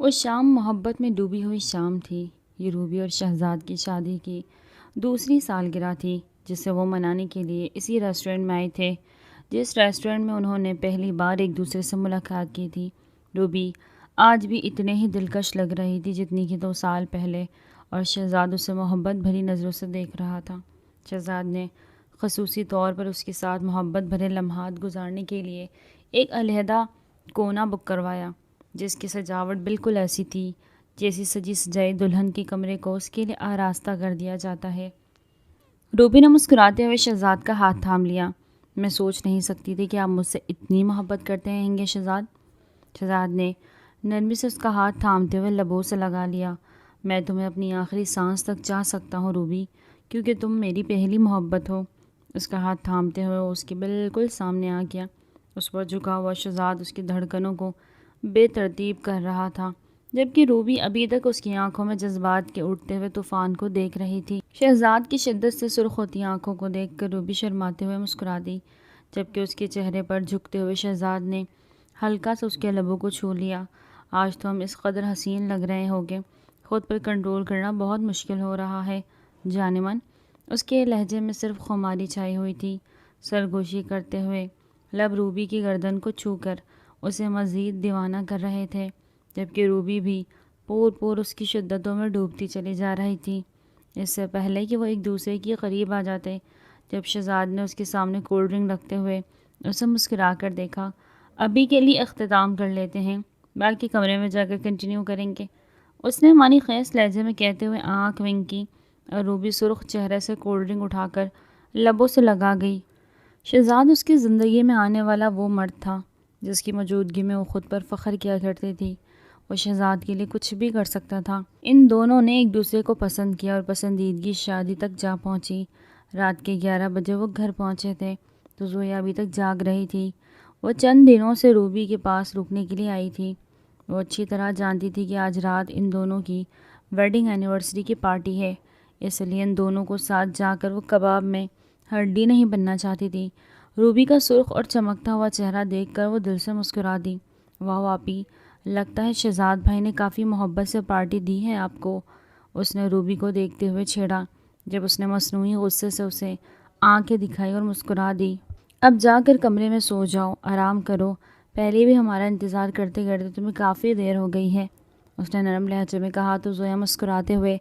وہ شام محبت میں ڈوبی ہوئی شام تھی۔ یہ روبی اور شہزاد کی شادی کی دوسری سالگرہ تھی، جسے وہ منانے کے لیے اسی ریسٹورنٹ میں آئے تھے جس ریسٹورنٹ میں انہوں نے پہلی بار ایک دوسرے سے ملاقات کی تھی۔ روبی آج بھی اتنے ہی دلکش لگ رہی تھی جتنی کہ 2 سال پہلے، اور شہزاد اسے محبت بھری نظروں سے دیکھ رہا تھا۔ شہزاد نے خصوصی طور پر اس کے ساتھ محبت بھرے لمحات گزارنے کے لیے ایک علیحدہ کونا بک کروایا، جس کی سجاوٹ بالکل ایسی تھی جیسی سجی سجائی دلہن کے کمرے کو اس کے لیے آراستہ کر دیا جاتا ہے۔ روبی نے مسکراتے ہوئے شہزاد کا ہاتھ تھام لیا۔ میں سوچ نہیں سکتی تھی کہ آپ مجھ سے اتنی محبت کرتے ہیں گے شہزاد۔ شہزاد نے نرمی سے اس کا ہاتھ تھامتے ہوئے لبوں سے لگا لیا۔ میں تمہیں اپنی آخری سانس تک چاہ سکتا ہوں روبی، کیونکہ تم میری پہلی محبت ہو۔ اس کا ہاتھ تھامتے ہوئے اس کے بالکل سامنے آ گیا۔ اس پر جھکا ہوا شہزاد اس کی دھڑکنوں کو بے ترتیب کر رہا تھا، جبکہ روبی ابھی تک اس کی آنکھوں میں جذبات کے اٹھتے ہوئے طوفان کو دیکھ رہی تھی۔ شہزاد کی شدت سے سرخ ہوتی آنکھوں کو دیکھ کر روبی شرماتے ہوئے مسکرا دی، جبکہ اس کے چہرے پر جھکتے ہوئے شہزاد نے ہلکا سا اس کے لبوں کو چھو لیا۔ آج تو ہم اس قدر حسین لگ رہے ہوگے، خود پر کنٹرول کرنا بہت مشکل ہو رہا ہے جان من۔ اس کے لہجے میں صرف خماری چھائی ہوئی تھی۔ سرگوشی کرتے ہوئے لب روبی کی گردن کو چھو کر اسے مزید دیوانہ کر رہے تھے، جبکہ روبی بھی پور پور اس کی شدتوں میں ڈوبتی چلی جا رہی تھی۔ اس سے پہلے کہ وہ ایک دوسرے کے قریب آ جاتے، جب شہزاد نے اس کے سامنے کولڈ ڈرنک رکھتے ہوئے اسے مسکرا کر دیکھا۔ ابھی کے لیے اختتام کر لیتے ہیں، باقی کمرے میں جا کر کنٹینیو کریں گے، اس نے معنی خیز لہجے میں کہتے ہوئے آنکھ ونک کی، اور روبی سرخ چہرے سے کولڈ ڈرنک اٹھا کر لبوں سے لگا گئی۔ شہزاد اس کی زندگی میں آنے والا وہ مرد تھا جس کی موجودگی میں وہ خود پر فخر کیا کرتی تھی۔ وہ شہزاد کے لیے کچھ بھی کر سکتا تھا۔ ان دونوں نے ایک دوسرے کو پسند کیا اور پسندیدگی شادی تک جا پہنچی۔ رات کے 11 بجے وہ گھر پہنچے تھے تو زویا ابھی تک جاگ رہی تھی۔ وہ چند دنوں سے روبی کے پاس رکنے کے لیے آئی تھی۔ وہ اچھی طرح جانتی تھی کہ آج رات ان دونوں کی ویڈنگ اینیورسری کی پارٹی ہے، اس لیے ان دونوں کو ساتھ جا کر وہ کباب میں ہڈی نہیں بننا چاہتی تھی۔ روبی کا سرخ اور چمکتا ہوا چہرہ دیکھ کر وہ دل سے مسکرا دی۔ واہ آپی، لگتا ہے شہزاد بھائی نے کافی محبت سے پارٹی دی ہے آپ کو، اس نے روبی کو دیکھتے ہوئے چھیڑا، جب اس نے مصنوعی غصے سے اسے آنکھیں دکھائی اور مسکرا دی۔ اب جا کر کمرے میں سو جاؤ، آرام کرو، پہلے بھی ہمارا انتظار کرتے کرتے تمہیں کافی دیر ہو گئی ہے، اس نے نرم لہجے میں کہا تو زویا مسکراتے ہوئے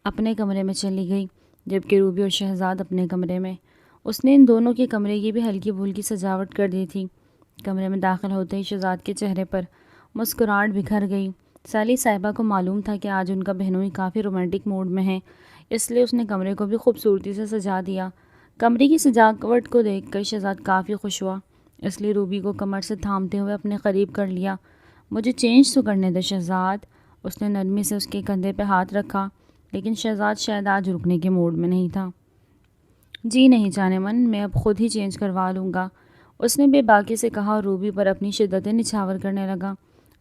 اپنے کمرے میں چلی گئی، جبکہ روبی اور شہزاد اپنے کمرے میں۔ اس نے ان دونوں کے کمرے کی بھی ہلکی پھلکی سجاوٹ کر دی تھی۔ کمرے میں داخل ہوتے ہی شہزاد کے چہرے پر مسکراہٹ بکھر گئی۔ سالی صاحبہ کو معلوم تھا کہ آج ان کا بہنوئی کافی رومانٹک موڈ میں ہے، اس لیے اس نے کمرے کو بھی خوبصورتی سے سجا دیا۔ کمرے کی سجاوٹ کو دیکھ کر شہزاد کافی خوش ہوا، اس لیے روبی کو کمر سے تھامتے ہوئے اپنے قریب کر لیا۔ مجھے چینج تو کرنے دے شہزاد، اس نے نرمی سے اس کے کندھے پہ ہاتھ رکھا، لیکن شہزاد شاید آج رکنے کے موڈ میں نہیں تھا۔ جی نہیں جانے من، میں اب خود ہی چینج کروا لوں گا، اس نے بے باکی سے کہا اور روبی پر اپنی شدتیں نچھاور کرنے لگا۔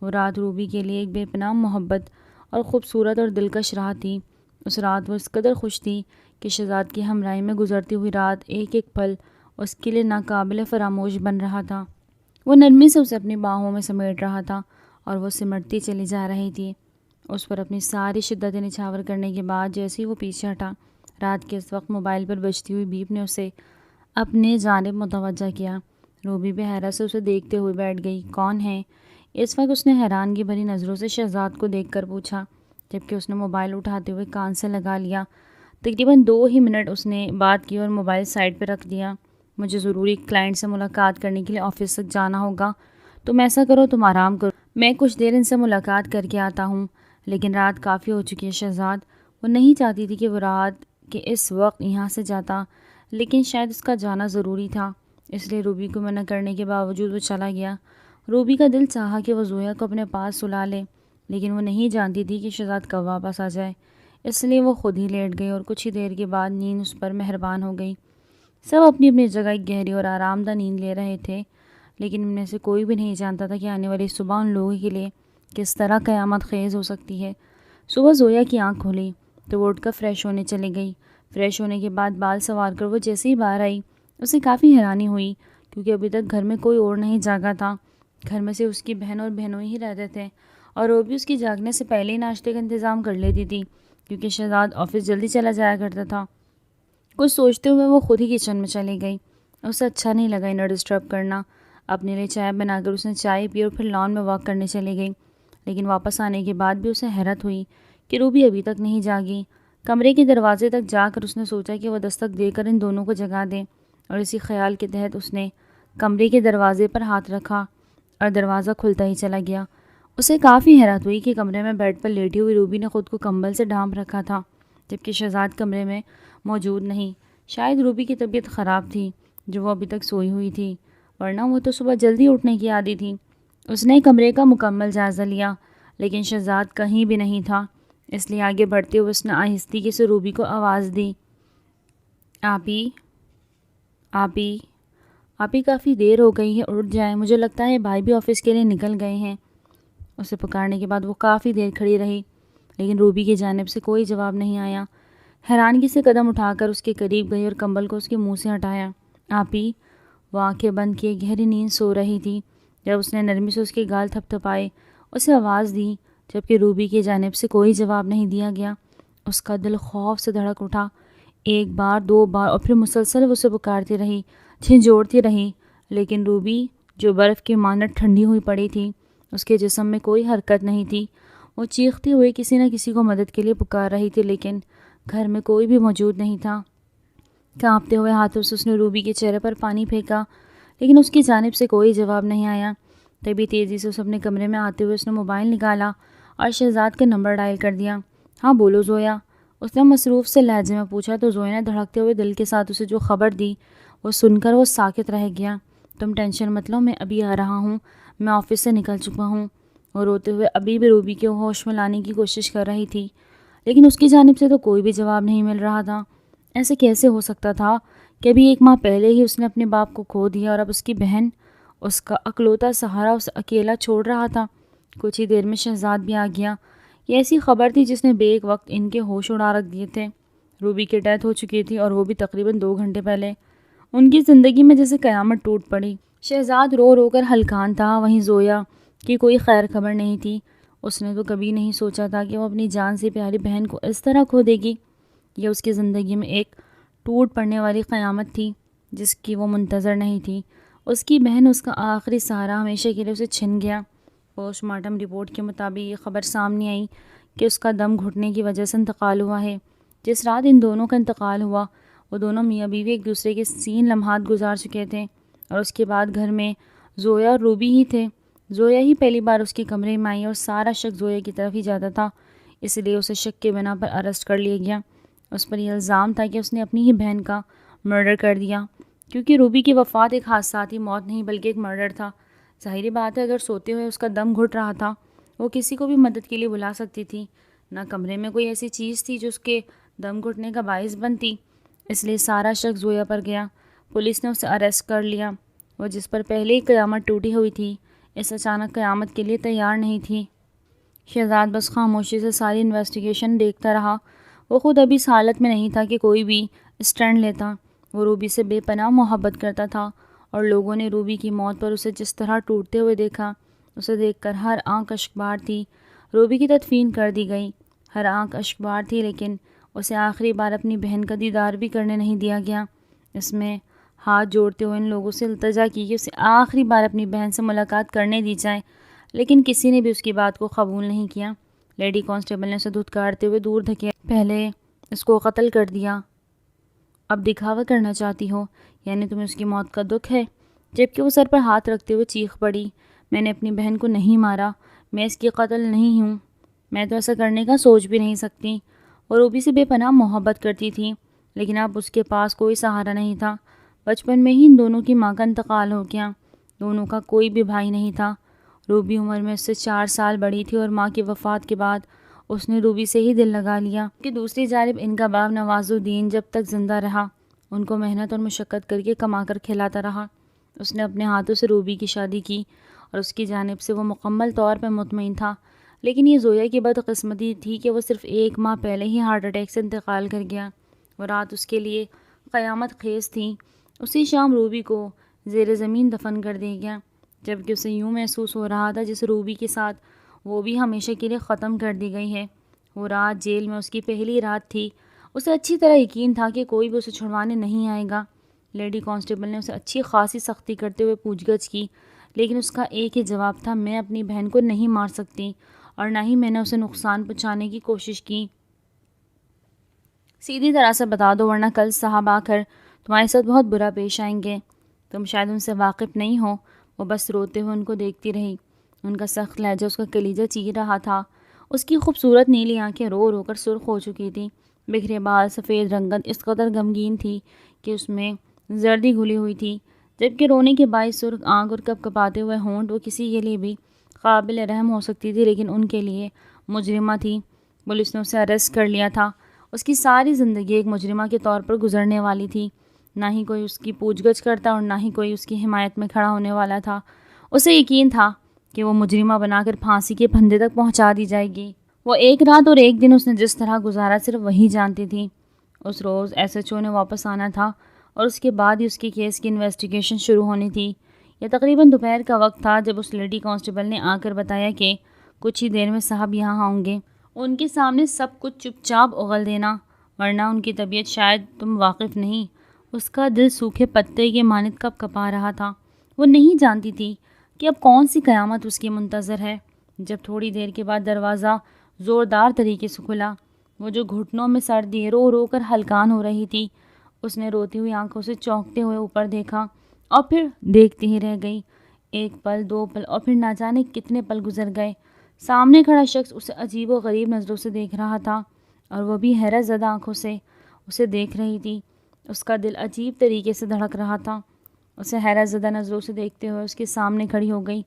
وہ رات روبی کے لیے ایک بے پناہ محبت اور خوبصورت اور دلکش رات تھی۔ اس رات وہ اس قدر خوش تھی کہ شہزاد کی ہمراہی میں گزرتی ہوئی رات ایک ایک پل اس کے لیے ناقابل فراموش بن رہا تھا۔ وہ نرمی سے اسے اپنی باہوں میں سمیٹ رہا تھا اور وہ سمٹتی چلی جا رہی تھی۔ اس پر اپنی ساری شدتیں نچھاور کرنے کے بعد جیسے ہی وہ پیچھے ہٹا، رات کے اس وقت موبائل پر بجتی ہوئی بیپ نے اسے اپنے جانب متوجہ کیا۔ روبی بھی حیرت سے اسے دیکھتے ہوئے بیٹھ گئی۔ کون ہے؟ اس وقت اس نے حیرانگی بھری نظروں سے شہزاد کو دیکھ کر پوچھا، جبکہ اس نے موبائل اٹھاتے ہوئے کان سے لگا لیا۔ تقریباً 2 ہی منٹ اس نے بات کی اور موبائل سائڈ پہ رکھ دیا۔ مجھے ضروری کلائنٹ سے ملاقات کرنے کے لیے آفس تک جانا ہوگا، تم ایسا کرو، تم آرام کرو، میں کچھ دیر ان سے ملاقات کر کے آتا ہوں۔ لیکن رات کافی ہو چکی ہے شہزاد، وہ نہیں چاہتی تھی کہ وہ رات کے اس وقت یہاں سے جاتا، لیکن شاید اس کا جانا ضروری تھا، اس لیے روبی کو منع کرنے کے باوجود وہ چلا گیا۔ روبی کا دل چاہا کہ وہ زویا کو اپنے پاس سلا لے، لیکن وہ نہیں جانتی تھی کہ شہزاد کب واپس آ جائے، اس لیے وہ خود ہی لیٹ گئی اور کچھ ہی دیر کے بعد نیند اس پر مہربان ہو گئی۔ سب اپنی اپنی جگہ ایک گہری اور آرام دہ نیند لے رہے تھے، لیکن ان میں سے کوئی بھی نہیں جانتا تھا کہ آنے والی صبح ان لوگوں کے لیے کس طرح قیامت خیز ہو سکتی ہے۔ صبح زویا کی آنکھ کھلی تو وہ اٹھ کر فریش ہونے چلی گئی۔ فریش ہونے کے بعد بال سنوار کر وہ جیسے ہی باہر آئی، اسے کافی حیرانی ہوئی کیونکہ ابھی تک گھر میں کوئی اور نہیں جاگا تھا۔ گھر میں سے اس کی بہن اور بہنوئی ہی رہتے تھے اور روبی اس کی جاگنے سے پہلے ہی ناشتے کا انتظام کر لیتی تھی، کیونکہ شہزاد آفس جلدی چلا جایا کرتا تھا۔ کچھ سوچتے ہوئے وہ خود ہی کچن میں چلی گئی۔ اسے اچھا نہیں لگا انہیں ڈسٹرب کرنا۔ اپنے لیے چائے بنا کر اس نے چائے پی اور پھر لان میں واک کرنے چلی گئی، لیکن واپس آنے کے بعد بھی اسے حیرت ہوئی کہ روبی ابھی تک نہیں جاگی۔ کمرے کے دروازے تک جا کر اس نے سوچا کہ وہ دستک دے کر ان دونوں کو جگا دے، اور اسی خیال کے تحت اس نے کمرے کے دروازے پر ہاتھ رکھا اور دروازہ کھلتا ہی چلا گیا۔ اسے کافی حیرت ہوئی کہ کمرے میں بیڈ پر لیٹی ہوئی روبی نے خود کو کمبل سے ڈھانپ رکھا تھا، جبکہ شہزاد کمرے میں موجود نہیں۔ شاید روبی کی طبیعت خراب تھی جو وہ ابھی تک سوئی ہوئی تھی، ورنہ وہ تو صبح جلدی اٹھنے کی عادی تھی۔ اس نے کمرے کا مکمل جائزہ لیا، لیکن شہزاد کہیں بھی نہیں تھا، اس لیے آگے بڑھتے ہوئے اس نے آہستگی سے روبی کو آواز دی، آپی آپی آپی کافی دیر ہو گئی ہے، اٹھ جائیں، مجھے لگتا ہے بھائی بھی آفس کے لیے نکل گئے ہیں۔ اسے پکارنے کے بعد وہ کافی دیر کھڑی رہی، لیکن روبی کی جانب سے کوئی جواب نہیں آیا۔ حیرانگی سے قدم اٹھا کر اس کے قریب گئی اور کمبل کو اس کے منہ سے ہٹایا۔ آپی، وہ آنکھیں بند کیے گہری نیند سو رہی تھی۔ جب اس نے نرمی سے اس کے گال تھپ تھپائے، اسے آواز دی، جبکہ روبی کی جانب سے کوئی جواب نہیں دیا گیا۔ اس کا دل خوف سے دھڑک اٹھا، ایک بار، دو بار، اور پھر مسلسل وہ اسے پکارتی رہی، جھنجھوڑتی رہی، لیکن روبی جو برف کی مانند ٹھنڈی ہوئی پڑی تھی، اس کے جسم میں کوئی حرکت نہیں تھی۔ وہ چیختی ہوئی کسی نہ کسی کو مدد کے لیے پکار رہی تھی، لیکن گھر میں کوئی بھی موجود نہیں تھا۔ کانپتے ہوئے ہاتھوں سے اس نے روبی کے چہرے پر پانی پھینکا، لیکن اس کی جانب سے کوئی جواب نہیں آیا۔ تبھی تیزی سے اس اپنے کمرے میں آتے ہوئے اس نے موبائل نکالا اور شہزاد کا نمبر ڈائل کر دیا۔ ہاں بولو زویا، اس نے مصروف سے لہجے میں پوچھا تو زویا نے دھڑکتے ہوئے دل کے ساتھ اسے جو خبر دی وہ سن کر وہ ساکت رہ گیا۔ تم ٹینشن مت لو، میں ابھی آ رہا ہوں، میں آفس سے نکل چکا ہوں۔ وہ روتے ہوئے ابھی بھی روبی کے ہوش میں لانے کی کوشش کر رہی تھی، لیکن اس کی جانب سے تو کوئی بھی جواب نہیں مل رہا تھا۔ ایسے کیسے ہو سکتا تھا کہ ابھی ایک ماہ پہلے ہی اس نے اپنے باپ کو کھو دیا اور اب اس کی بہن، اس کا اکلوتا سہارا، اسے اکیلا چھوڑ رہا تھا۔ کچھ ہی دیر میں شہزاد بھی آ گیا۔ یہ ایسی خبر تھی جس نے بے ایک وقت ان کے ہوش اڑا رکھ دیے تھے۔ روبی کی ڈیتھ ہو چکی تھی اور وہ بھی تقریباً 2 گھنٹے پہلے۔ ان کی زندگی میں جیسے قیامت ٹوٹ پڑی۔ شہزاد رو رو کر ہلکان تھا، وہیں زویا کی کوئی خیر خبر نہیں تھی۔ اس نے تو کبھی نہیں سوچا تھا کہ وہ اپنی جان سے پیاری بہن کو اس طرح کھو دے گی۔ یہ اس کی زندگی میں ایک ٹوٹ پڑنے والی قیامت تھی جس کی وہ منتظر نہیں تھی۔ اس کی بہن، اس کا آخری سہارا، ہمیشہ کے لیے اسے چھن گیا۔ پوسٹ مارٹم رپورٹ کے مطابق یہ خبر سامنے آئی کہ اس کا دم گھٹنے کی وجہ سے انتقال ہوا ہے۔ جس رات ان دونوں کا انتقال ہوا، وہ دونوں میاں بیوی ایک دوسرے کے حسین لمحات گزار چکے تھے، اور اس کے بعد گھر میں زویا اور روبی ہی تھے۔ زویا ہی پہلی بار اس کے کمرے میں آئی اور سارا شک زویا کی طرف ہی جاتا تھا، اس لیے اسے شک کے بنا پر اریسٹ کر لیا گیا۔ اس پر یہ الزام تھا کہ اس نے اپنی ہی بہن کا مرڈر کر دیا، کیونکہ روبی کی وفات ایک حادثاتی موت نہیں بلکہ ایک مرڈر تھا۔ ظاہری بات ہے اگر سوتے ہوئے اس کا دم گھٹ رہا تھا، وہ کسی کو بھی مدد کے لیے بلا سکتی تھی۔ نہ کمرے میں کوئی ایسی چیز تھی جو اس کے دم گھٹنے کا باعث بنتی، اس لیے سارا شک زویا پر گیا۔ پولیس نے اسے اریسٹ کر لیا۔ وہ جس پر پہلے ہی قیامت ٹوٹی ہوئی تھی، اس اچانک قیامت کے لیے تیار نہیں تھی۔ شہزاد بس خاموشی سے ساری انویسٹیگیشن دیکھتا رہا۔ وہ خود ابھی اس حالت میں نہیں تھا کہ کوئی بھی اسٹینڈ لیتا۔ وہ روبی سے بے پناہ محبت کرتا تھا، اور لوگوں نے روبی کی موت پر اسے جس طرح ٹوٹتے ہوئے دیکھا، اسے دیکھ کر ہر آنکھ اشکبار تھی۔ روبی کی تدفین کر دی گئی، ہر آنکھ اشکبار تھی، لیکن اسے آخری بار اپنی بہن کا دیدار بھی کرنے نہیں دیا گیا۔ اس میں ہاتھ جوڑتے ہوئے ان لوگوں سے التجا کی کہ اسے آخری بار اپنی بہن سے ملاقات کرنے دی جائے، لیکن کسی نے بھی اس کی بات کو قبول نہیں کیا۔ لیڈی کانسٹیبل نے اسے دھتکارتے ہوئے دور دھکیلا، پہلے اس کو قتل کر دیا، اب دکھاوا کرنا چاہتی ہو، یعنی تمہیں اس کی موت کا دکھ ہے؟ جبکہ وہ سر پر ہاتھ رکھتے ہوئے چیخ پڑی، میں نے اپنی بہن کو نہیں مارا، میں اس کی قتل نہیں ہوں، میں تو ایسا کرنے کا سوچ بھی نہیں سکتی۔ وہ روبی سے بے پناہ محبت کرتی تھی، لیکن اب اس کے پاس کوئی سہارا نہیں تھا۔ بچپن میں ہی ان دونوں کی ماں کا انتقال ہو گیا۔ دونوں کا کوئی بھی بھائی نہیں تھا۔ روبی عمر میں اس سے 4 سال بڑی تھی، اور ماں کی وفات کے بعد اس نے روبی سے ہی دل لگا لیا کہ دوسری جانب ان کا باپ نواز الدین جب تک زندہ رہا، ان کو محنت اور مشقت کر کے کما کر کھلاتا رہا۔ اس نے اپنے ہاتھوں سے روبی کی شادی کی، اور اس کی جانب سے وہ مکمل طور پر مطمئن تھا۔ لیکن یہ زویا کی بدقسمتی تھی کہ وہ صرف 1 ماہ پہلے ہی ہارٹ اٹیک سے انتقال کر گیا۔ وہ رات اس کے لیے قیامت خیز تھی۔ اسی شام روبی کو زیر زمین دفن کر دیا گیا، جبکہ اسے یوں محسوس ہو رہا تھا جیسے روبی کے ساتھ وہ بھی ہمیشہ کے لیے ختم کر دی گئی ہے۔ وہ رات جیل میں اس کی پہلی رات تھی۔ اسے اچھی طرح یقین تھا کہ کوئی بھی اسے چھڑوانے نہیں آئے گا۔ لیڈی کانسٹیبل نے اسے اچھی خاصی سختی کرتے ہوئے پوچھ گچھ کی، لیکن اس کا ایک ہی جواب تھا، میں اپنی بہن کو نہیں مار سکتی اور نہ ہی میں نے اسے نقصان پہنچانے کی کوشش کی۔ سیدھی طرح سے بتا دو ورنہ کل صاحب آ کر تمہارے ساتھ بہت برا پیش آئیں گے۔ تم شاید ان سے واقف نہیں ہو۔ وہ بس روتے ہوئے ان کو دیکھتی رہی۔ ان کا سخت لہجہ اس کا کلیجہ چیر رہا تھا۔ اس کی خوبصورت نیلی آنکھیں رو رو کر سرخ ہو چکی تھیں۔ بکھرے بال، سفید رنگت اس قدر غمگین تھی کہ اس میں زردی گھلی ہوئی تھی، جبکہ رونے کے باعث سرخ آنکھ اور کپ کپاتے ہوئے ہونٹ وہ کسی کے لیے بھی قابل رحم ہو سکتی تھی، لیکن ان کے لیے مجرمہ تھی۔ پولیس نے اسے اریسٹ کر لیا تھا۔ اس کی ساری زندگی ایک مجرمہ کے طور پر گزرنے والی تھی۔ نہ ہی کوئی اس کی پوچھ گچھ کرتا اور نہ ہی کوئی اس کی حمایت میں کھڑا ہونے والا تھا۔ اسے یقین تھا کہ وہ مجرمہ بنا کر پھانسی کے پھندے تک پہنچا دی جائے گی۔ وہ ایک رات اور ایک دن اس نے جس طرح گزارا صرف وہی جانتی تھی۔ اس روز ایس ایچ او نے واپس آنا تھا اور اس کے بعد ہی اس کی کیس کی انویسٹیگیشن شروع ہونی تھی۔ یہ تقریباً دوپہر کا وقت تھا جب اس لیڈی کانسٹیبل نے آ کر بتایا کہ کچھ ہی دیر میں صاحب یہاں ہوں گے۔ ان کے سامنے سب کچھ چپ چاپ اگل دینا، ورنہ ان کی طبیعت شاید تم واقف نہیں۔ اس کا دل سوکھے پتے کے مانند کپ کپا رہا تھا۔ وہ نہیں جانتی تھی کہ اب کون سی قیامت اس کی منتظر ہے۔ جب تھوڑی دیر کے بعد دروازہ زوردار طریقے سے کھلا، وہ جو گھٹنوں میں سر دیے رو رو کر ہلکان ہو رہی تھی، اس نے روتی ہوئی آنکھوں سے چونکتے ہوئے اوپر دیکھا اور پھر دیکھتی ہی رہ گئی۔ ایک پل، دو پل اور پھر نہ جانے کتنے پل گزر گئے۔ سامنے کھڑا شخص اسے عجیب و غریب نظروں سے دیکھ رہا تھا اور وہ بھی حیرت زدہ آنکھوں سے اسے دیکھ رہی تھی۔ اس کا دل عجیب طریقے سے دھڑک رہا تھا۔ اسے حیرت زدہ نظروں سے دیکھتے ہوئے اس کے سامنے کھڑی ہو گئی۔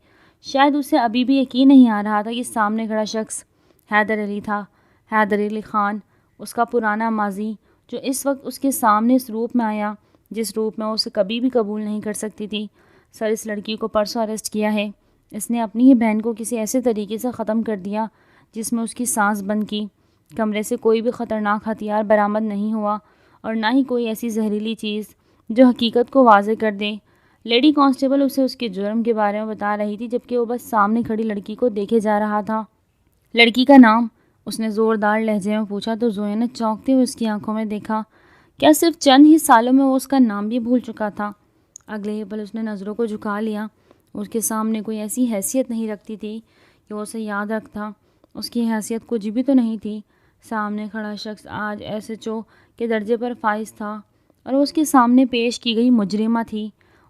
شاید اسے ابھی بھی یقین نہیں آ رہا تھا کہ سامنے کھڑا شخص حیدر علی تھا، حیدر علی خان، اس کا پرانا ماضی جو اس وقت اس کے سامنے اس روپ میں آیا جس روپ میں وہ اسے کبھی بھی قبول نہیں کر سکتی تھی۔ سر، اس لڑکی کو پرسوں اریسٹ کیا ہے۔ اس نے اپنی ہی بہن کو کسی ایسے طریقے سے ختم کر دیا جس میں اس کی سانس بند کی۔ کمرے سے کوئی بھی خطرناک ہتھیار برآمد نہیں ہوا اور نہ ہی کوئی ایسی زہریلی چیز جو حقیقت کو واضح کر دے۔ لیڈی کانسٹیبل اسے اس کے جرم کے بارے میں بتا رہی تھی، جبکہ وہ بس سامنے کھڑی لڑکی کو دیکھے جا رہا تھا۔ لڑکی کا نام؟ اس نے زوردار لہجے میں پوچھا تو زویا نے چونکتے ہوئے اس کی آنکھوں میں دیکھا۔ کیا صرف چند ہی سالوں میں وہ اس کا نام بھی بھول چکا تھا؟ اگلے ہی پل اس نے نظروں کو جھکا لیا۔ اس کے سامنے کوئی ایسی حیثیت نہیں رکھتی تھی کہ وہ اسے یاد رکھتا۔ اس کی حیثیت کچھ بھی تو نہیں تھی۔ سامنے کھڑا شخص آج ایس ایچ او کے درجے پر فائز تھا اور اس کے سامنے پیش کی گئی مجرمہ تھی۔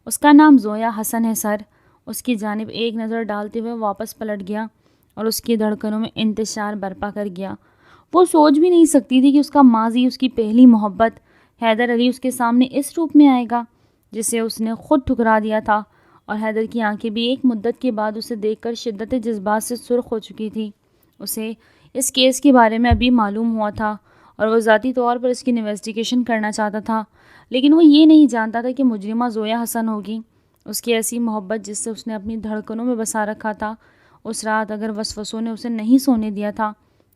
اس کا نام زویا حسن ہے سر۔ اس کی جانب ایک نظر ڈالتے ہوئے واپس پلٹ گیا اور اس کی دھڑکنوں میں انتشار برپا کر گیا۔ وہ سوچ بھی نہیں سکتی تھی کہ اس کا ماضی، اس کی پہلی محبت حیدر علی اس کے سامنے اس روپ میں آئے گا جسے اس نے خود ٹھکرا دیا تھا، اور حیدر کی آنکھیں بھی ایک مدت کے بعد اسے دیکھ کر شدت جذبات سے سرخ ہو چکی تھی۔ اسے اس کیس کے بارے میں ابھی معلوم ہوا تھا اور وہ ذاتی طور پر اس کی انویسٹیگیشن کرنا چاہتا تھا، لیکن وہ یہ نہیں جانتا تھا کہ مجرمہ زویا حسن ہوگی۔ اس کی ایسی محبت جس سے اس نے اپنی دھڑکنوں میں بسا رکھا تھا، اس رات اگر وسوسوں نے اسے نہیں سونے دیا تھا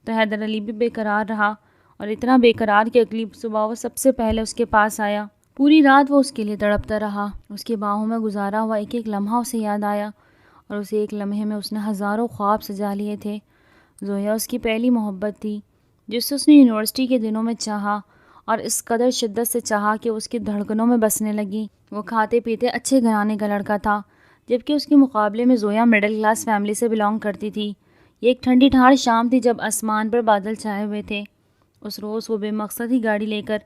تو حیدر علی بھی بے قرار رہا، اور اتنا بے قرار کہ اگلی صبح وہ سب سے پہلے اس کے پاس آیا۔ پوری رات وہ اس کے لیے تڑپتا رہا۔ اس کی باہوں میں گزارا ہوا ایک ایک لمحہ اسے یاد آیا، اور اسے ایک لمحے میں اس نے ہزاروں خواب سجا لیے تھے۔ زویا اس کی پہلی محبت تھی جس سے اس نے یونیورسٹی کے دنوں میں چاہا، اور اس قدر شدت سے چاہا کہ اس کی دھڑکنوں میں بسنے لگی۔ وہ کھاتے پیتے اچھے گھرانے کا لڑکا تھا، جبکہ اس کے مقابلے میں زویا مڈل کلاس فیملی سے بلانگ کرتی تھی۔ یہ ایک ٹھنڈی ٹھاڑ شام تھی جب آسمان پر بادل چھائے ہوئے تھے۔ اس روز وہ بے مقصد ہی گاڑی لے کر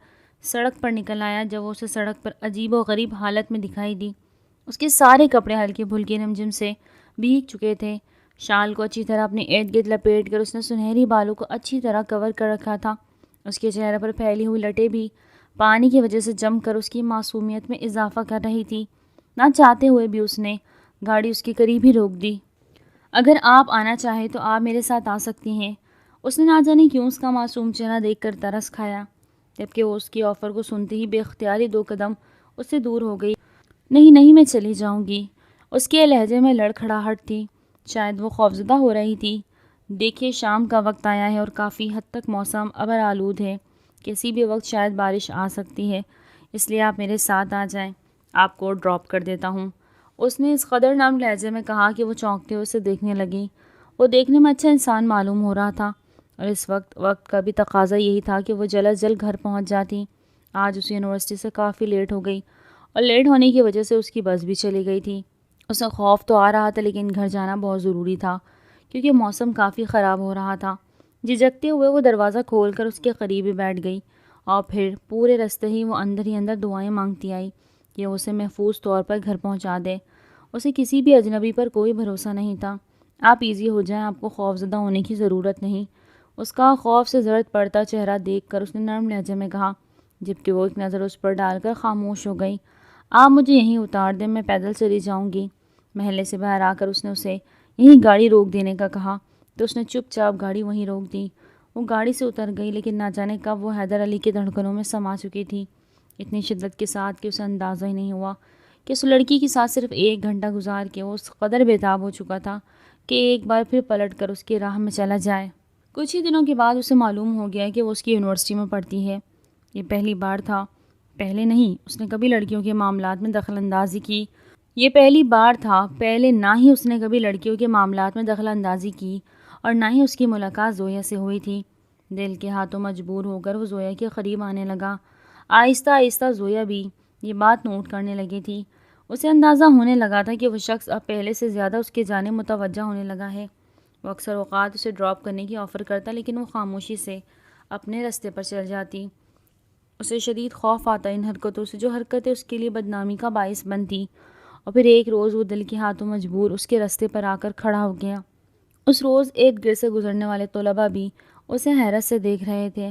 سڑک پر نکل آیا جب وہ اسے سڑک پر عجیب و غریب حالت میں دکھائی دی۔ اس کے سارے کپڑے ہلکے پھلکے نمجم سے بھیگ چکے تھے۔ شال کو اچھی طرح اپنے ارد گرد لپیٹ کر اس نے سنہری بالوں کو اچھی طرح کور کر رکھا تھا۔ اس کے چہرے پر پھیلی ہوئی لٹیں بھی پانی کی وجہ سے جم کر اس کی معصومیت میں اضافہ کر رہی تھی۔ نہ چاہتے ہوئے بھی اس نے گاڑی اس کے قریب ہی روک دی۔ اگر آپ آنا چاہیں تو آپ میرے ساتھ آ سکتی ہیں۔ اس نے نہ جانے کیوں اس کا معصوم چہرہ دیکھ کر ترس کھایا، جبکہ وہ اس کی آفر کو سنتے ہی بے اختیاری 2 قدم اس سے دور ہو گئی۔ نہیں نہیں، میں چلی جاؤں گی۔ اس کے لہجے میں لڑکھڑاہٹ تھی، شاید وہ خوفزدہ ہو رہی تھی۔ دیکھیے، شام کا وقت آیا ہے اور کافی حد تک موسم ابر آلود ہے، کسی بھی وقت شاید بارش آ سکتی ہے، اس لیے آپ میرے ساتھ آ جائیں، آپ کو ڈراپ کر دیتا ہوں۔ اس نے اس قدر نرم لہجے میں کہا کہ وہ چونکتے ہوئے اسے دیکھنے لگی۔ وہ دیکھنے میں اچھا انسان معلوم ہو رہا تھا، اور اس وقت کا بھی تقاضا یہی تھا کہ وہ جلد از جلد گھر پہنچ جاتی۔ آج اسے یونیورسٹی سے کافی لیٹ ہو گئی، اور لیٹ ہونے کی وجہ سے اس کی بس بھی چلی گئی تھی۔ اسے خوف تو آ رہا تھا، لیکن گھر جانا بہت ضروری تھا کیونکہ موسم کافی خراب ہو رہا تھا۔ جھجکتے ہوئے وہ دروازہ کھول کر اس کے قریب ہی بیٹھ گئی، اور پھر پورے راستے ہی وہ اندر دعائیں مانگتی آئی کہ وہ اسے محفوظ طور پر گھر پہنچا دے۔ اسے کسی بھی اجنبی پر کوئی بھروسہ نہیں تھا۔ آپ ایزی ہو جائیں، آپ کو خوف زدہ ہونے کی ضرورت نہیں، اس کا خوف سے زرد پڑتا چہرہ دیکھ کر اس نے نرم لہجے میں کہا، جبکہ وہ ایک نظر اس پر ڈال کر خاموش ہو گئی۔ آپ مجھے یہیں اتار دیں، میں پیدل چلی جاؤں گی۔ محلے سے باہر آ کر اس نے اسے یہیں گاڑی روک دینے کا کہا، تو اس نے چپ چاپ گاڑی وہیں روک دی۔ وہ گاڑی سے اتر گئی، لیکن نہ جانے کب وہ حیدر علی کے دھڑکنوں میں سما چکی تھی، اتنی شدت کے ساتھ کہ اسے اندازہ ہی نہیں ہوا کہ اس لڑکی کے ساتھ صرف 1 گھنٹہ گزار کے وہ اس قدر بےتاب ہو چکا تھا کہ ایک بار پھر پلٹ کر اس کی راہ میں چلا جائے۔ کچھ ہی دنوں کے بعد اسے معلوم ہو گیا کہ وہ اس کی یونیورسٹی میں پڑھتی ہے۔ یہ پہلی بار تھا، پہلے نہیں اس نے کبھی لڑکیوں کے معاملات میں دخل اندازی کی۔ یہ پہلی بار تھا، پہلے نہ ہی اس نے کبھی لڑکیوں کے معاملات میں دخل اندازی کی، اور نہ ہی اس کی ملاقات زویا سے ہوئی تھی۔ دل کے ہاتھوں مجبور ہو کر وہ زویا کے قریب آنے لگا۔ آہستہ آہستہ زویا بھی یہ بات نوٹ کرنے لگی تھی۔ اسے اندازہ ہونے لگا تھا کہ وہ شخص اب پہلے سے زیادہ اس کے جانب متوجہ ہونے لگا ہے۔ وہ اکثر اوقات اسے ڈراپ کرنے کی آفر کرتا، لیکن وہ خاموشی سے اپنے راستے پر چل جاتی۔ اسے شدید خوف آتا ان حرکتوں سے، جو حرکتیں اس کے لیے بدنامی کا باعث بنتی۔ اور پھر ایک روز وہ دل کے ہاتھوں مجبور اس کے راستے پر آ کر کھڑا ہو گیا۔ اس روز ارد گرد سے گزرنے والے طلباء بھی اسے حیرت سے دیکھ رہے تھے،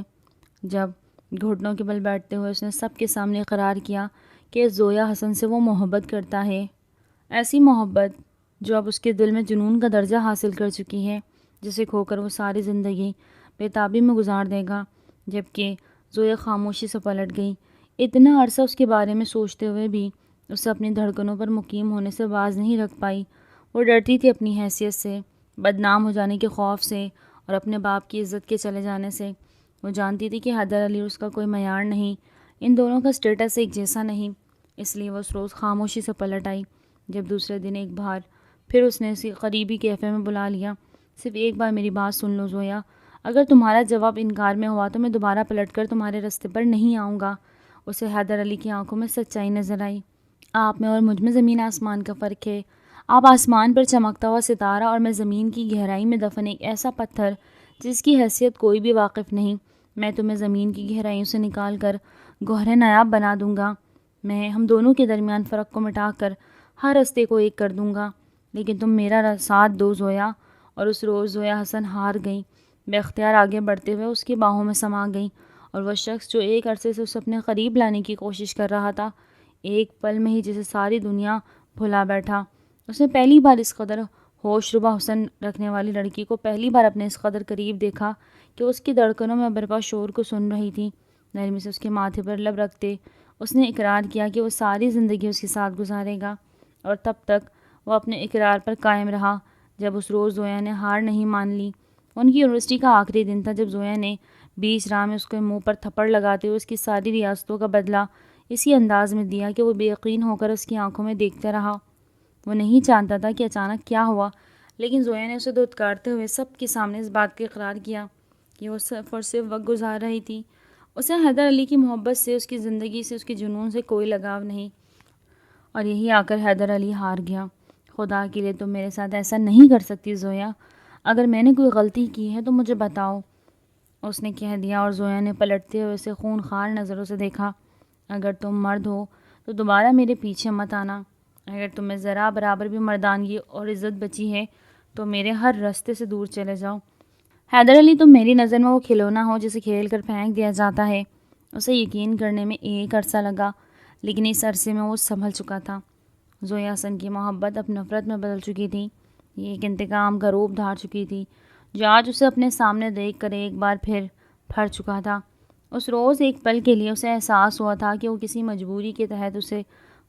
جب گھٹنوں کے بل بیٹھتے ہوئے اس نے سب کے سامنے اقرار کیا کہ زویا حسن سے وہ محبت کرتا ہے، ایسی محبت جو اب اس کے دل میں جنون کا درجہ حاصل کر چکی ہے، جسے کھو کر وہ ساری زندگی بے-تابی میں گزار دے گا۔ جبکہ زویا خاموشی سے پلٹ گئی۔ اتنا عرصہ اس کے بارے میں سوچتے ہوئے بھی اسے اپنی دھڑکنوں پر مقیم ہونے سے باز نہیں رکھ پائی۔ وہ ڈرتی تھی اپنی حیثیت سے، بدنام ہو جانے کے خوف سے، اور اپنے باپ کی عزت کے چلے جانے سے۔ وہ جانتی تھی کہ حیدر علی اور اس کا کوئی معیار نہیں، ان دونوں کا سٹیٹس ایک جیسا نہیں، اس لیے وہ اس روز خاموشی سے پلٹ آئی۔ جب دوسرے دن ایک بار پھر اس نے اسے قریبی کیفے میں بلا لیا۔ صرف ایک بار میری بات سن لو زویا، اگر تمہارا جواب انکار میں ہوا تو میں دوبارہ پلٹ کر تمہارے راستے پر نہیں آؤں گا۔ اسے حیدر علی کی آنکھوں میں سچائی نظر آئی۔ آپ میں اور مجھ میں زمین آسمان کا فرق ہے۔ آپ آسمان پر چمکتا ہوا ستارہ، اور میں زمین کی گہرائی میں دفن ایک ایسا پتھر جس کی حیثیت کوئی بھی واقف نہیں۔ میں تمہیں زمین کی گہرائیوں سے نکال کر گوہر نایاب بنا دوں گا۔ میں ہم دونوں کے درمیان فرق کو مٹا کر ہر راستے کو ایک کر دوں گا، لیکن تم میرا ساتھ دو زویا۔ اور اس روز زویا حسن ہار گئی، بے اختیار آگے بڑھتے ہوئے اس کی باہوں میں سما گئی، اور وہ شخص جو ایک عرصے سے اسے اپنے قریب لانے کی کوشش کر رہا تھا، ایک پل میں ہی جسے ساری دنیا بھلا بیٹھا۔ اس نے پہلی بار اس قدر ہوش ربا حسن رکھنے والی لڑکی کو پہلی بار اپنے اس قدر قریب دیکھا کہ اس کی دھڑکنوں میں برپا شور کو سن رہی تھی۔ نرمی سے اس کے ماتھے پر لب رکھتے اس نے اقرار کیا کہ وہ ساری زندگی اس کے ساتھ گزارے گا، اور تب تک وہ اپنے اقرار پر قائم رہا۔ جب اس روز زویا نے ہار نہیں مان لی۔ ان کی یونیورسٹی کا آخری دن تھا، جب زویا نے بیچ راہ میں اس کے منہ پر تھپڑ لگاتے ہوئے اس کی ساری ریاستوں کا بدلہ اسی انداز میں دیا کہ وہ بے یقین ہو کر اس کی آنکھوں میں دیکھتا رہا۔ وہ نہیں جانتا تھا کہ اچانک کیا ہوا، لیکن زویا نے اسے دھتکارتے ہوئے سب کے سامنے اس بات کا اقرار کیا کہ وہ صرف اور صرف وقت گزار رہی تھی۔ اسے حیدر علی کی محبت سے، اس کی زندگی سے، اس کے جنون سے کوئی لگاؤ نہیں، اور یہی آ کر حیدر علی ہار گیا۔ خدا کے لیے تم میرے ساتھ ایسا نہیں کر سکتی زویا، اگر میں نے کوئی غلطی کی ہے تو مجھے بتاؤ، اس نے کہہ دیا، اور زویا نے پلٹتے ہوئے اسے خونخوار نظروں سے دیکھا۔ اگر تم مرد ہو تو دوبارہ میرے پیچھے مت آنا، اگر تمہیں ذرا برابر بھی مردانگی اور عزت بچی ہے تو میرے ہر راستے سے دور چلے جاؤ۔ حیدر علی، تم میری نظر میں وہ کھلونا ہو جسے کھیل کر پھینک دیا جاتا ہے۔ اسے یقین کرنے میں ایک عرصہ لگا، لیکن اس عرصے میں وہ سنبھل چکا تھا۔ زویا حسن کی محبت اب نفرت میں بدل چکی تھی، یہ ایک انتقام کا روپ دھار چکی تھی جو آج اسے اپنے سامنے دیکھ کر ایک بار پھر پھر چکا تھا۔ اس روز ایک پل کے لیے اسے احساس ہوا تھا کہ وہ کسی مجبوری کے تحت اسے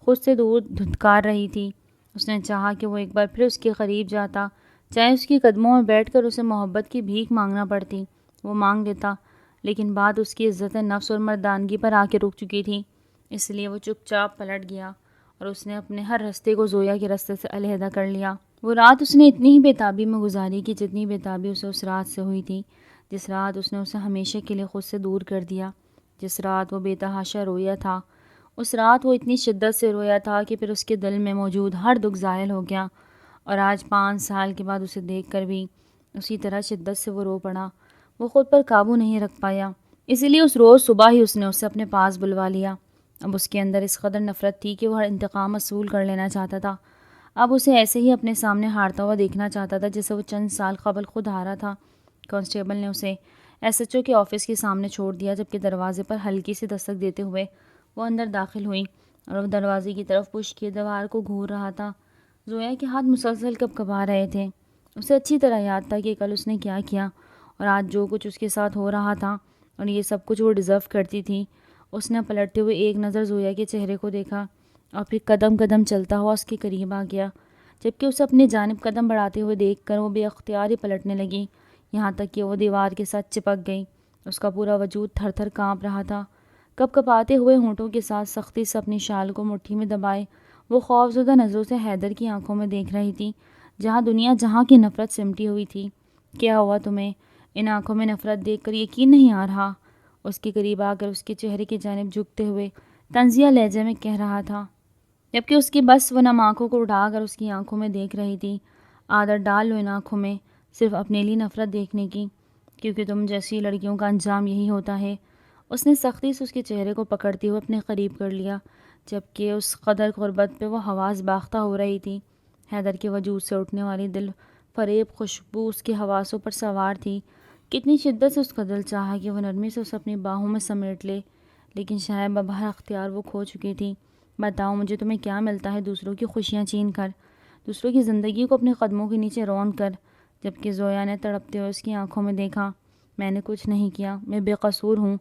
خود سے دور دھتکار رہی تھی۔ اس نے چاہا کہ وہ ایک بار پھر اس کے قریب جاتا، چاہے اس کے قدموں میں بیٹھ کر اسے محبت کی بھیک مانگنا پڑتی، وہ مانگ لیتا، لیکن بات اس کی عزت نفس اور مردانگی پر آ کے رک چکی تھی، اس لیے وہ چپ چاپ پلٹ گیا، اور اس نے اپنے ہر راستے کو زویا کے راستے سے علیحدہ کر لیا۔ وہ رات اس نے اتنی ہی بےتابی میں گزاری کہ جتنی بےتابی اسے اس رات سے ہوئی تھی، جس رات اس نے اسے ہمیشہ کے لیے خود سے دور کر دیا، جس رات وہ بے تحاشا رویا تھا۔ اس رات وہ اتنی شدت سے رویا تھا کہ پھر اس کے دل میں موجود ہر دکھ زائل ہو گیا، اور آج 5 سال کے بعد اسے دیکھ کر بھی اسی طرح شدت سے وہ رو پڑا۔ وہ خود پر قابو نہیں رکھ پایا، اسی لیے اس روز صبح ہی اس نے اسے اپنے پاس بلوا لیا۔ اب اس کے اندر اس قدر نفرت تھی کہ وہ ہر انتقام وصول کر لینا چاہتا تھا۔ اب اسے ایسے ہی اپنے سامنے ہارتا ہوا دیکھنا چاہتا تھا جیسے وہ چند سال قبل خود ہارا تھا۔ کانسٹیبل نے اسے ایس ایچ او کے آفس کے سامنے چھوڑ دیا، جبکہ دروازے پر ہلکی سی دستک دیتے ہوئے وہ اندر داخل ہوئی اور وہ دروازے کی طرف پش کیے دیوار کو گھور رہا تھا۔ زویا کے ہاتھ مسلسل کپکپا رہے تھے۔ اسے اچھی طرح یاد تھا کہ کل اس نے کیا کیا اور آج جو کچھ اس کے ساتھ ہو رہا تھا اور یہ سب کچھ وہ ڈیزرو کرتی تھی۔ اس نے پلٹتے ہوئے ایک نظر زویا کے چہرے کو دیکھا اور پھر قدم قدم چلتا ہوا اس کے قریب آ گیا، جبکہ اسے اپنی جانب قدم بڑھاتے ہوئے دیکھ کر وہ بے اختیار ہی پلٹنے لگی، یہاں تک کہ وہ دیوار کے ساتھ چپک گئی۔ اس کا پورا وجود تھر تھر کانپ رہا تھا۔ کپکپاتے ہوئے ہونٹوں کے ساتھ سختی سے اپنی شال کو مٹھی میں دبائے وہ خوفزدہ نظروں سے حیدر کی آنکھوں میں دیکھ رہی تھی، جہاں دنیا جہاں کی نفرت سمٹی ہوئی تھی۔ کیا ہوا تمہیں؟ ان آنکھوں میں نفرت دیکھ کر یقین نہیں آ رہا؟ اس کے قریب آ کر اس کے چہرے کی جانب جھکتے ہوئے طنزیہ لہجے میں کہہ رہا تھا، جبکہ اس کی بس وہ نم آنکھوں کو اٹھا کر اس کی آنکھوں میں دیکھ رہی تھی۔ عادت ڈال لو ان آنکھوں میں صرف اپنے لیے نفرت دیکھنے کی، کیونکہ تم جیسی لڑکیوں کا انجام یہی ہوتا ہے۔ اس نے سختی سے اس کے چہرے کو پکڑتے ہوئے اپنے قریب کر لیا، جبکہ اس قدر قربت پہ وہ حواس باختہ ہو رہی تھی۔ حیدر کے وجود سے اٹھنے والی دل فریب خوشبو اس کے حواسوں پر سوار تھی۔ کتنی شدت سے اس کا دل چاہا کہ وہ نرمی سے اسے اپنی باہوں میں سمیٹ لے، لیکن شاید بہر اختیار وہ کھو چکی تھی۔ بتاؤ مجھے، تمہیں کیا ملتا ہے دوسروں کی خوشیاں چھین کر، دوسروں کی زندگی کو اپنے قدموں کے نیچے رون کر؟ جبکہ زویا نے تڑپتے ہوئے اس کی آنکھوں میں دیکھا۔ میں نے کچھ نہیں کیا، میں بے قصور ہوں،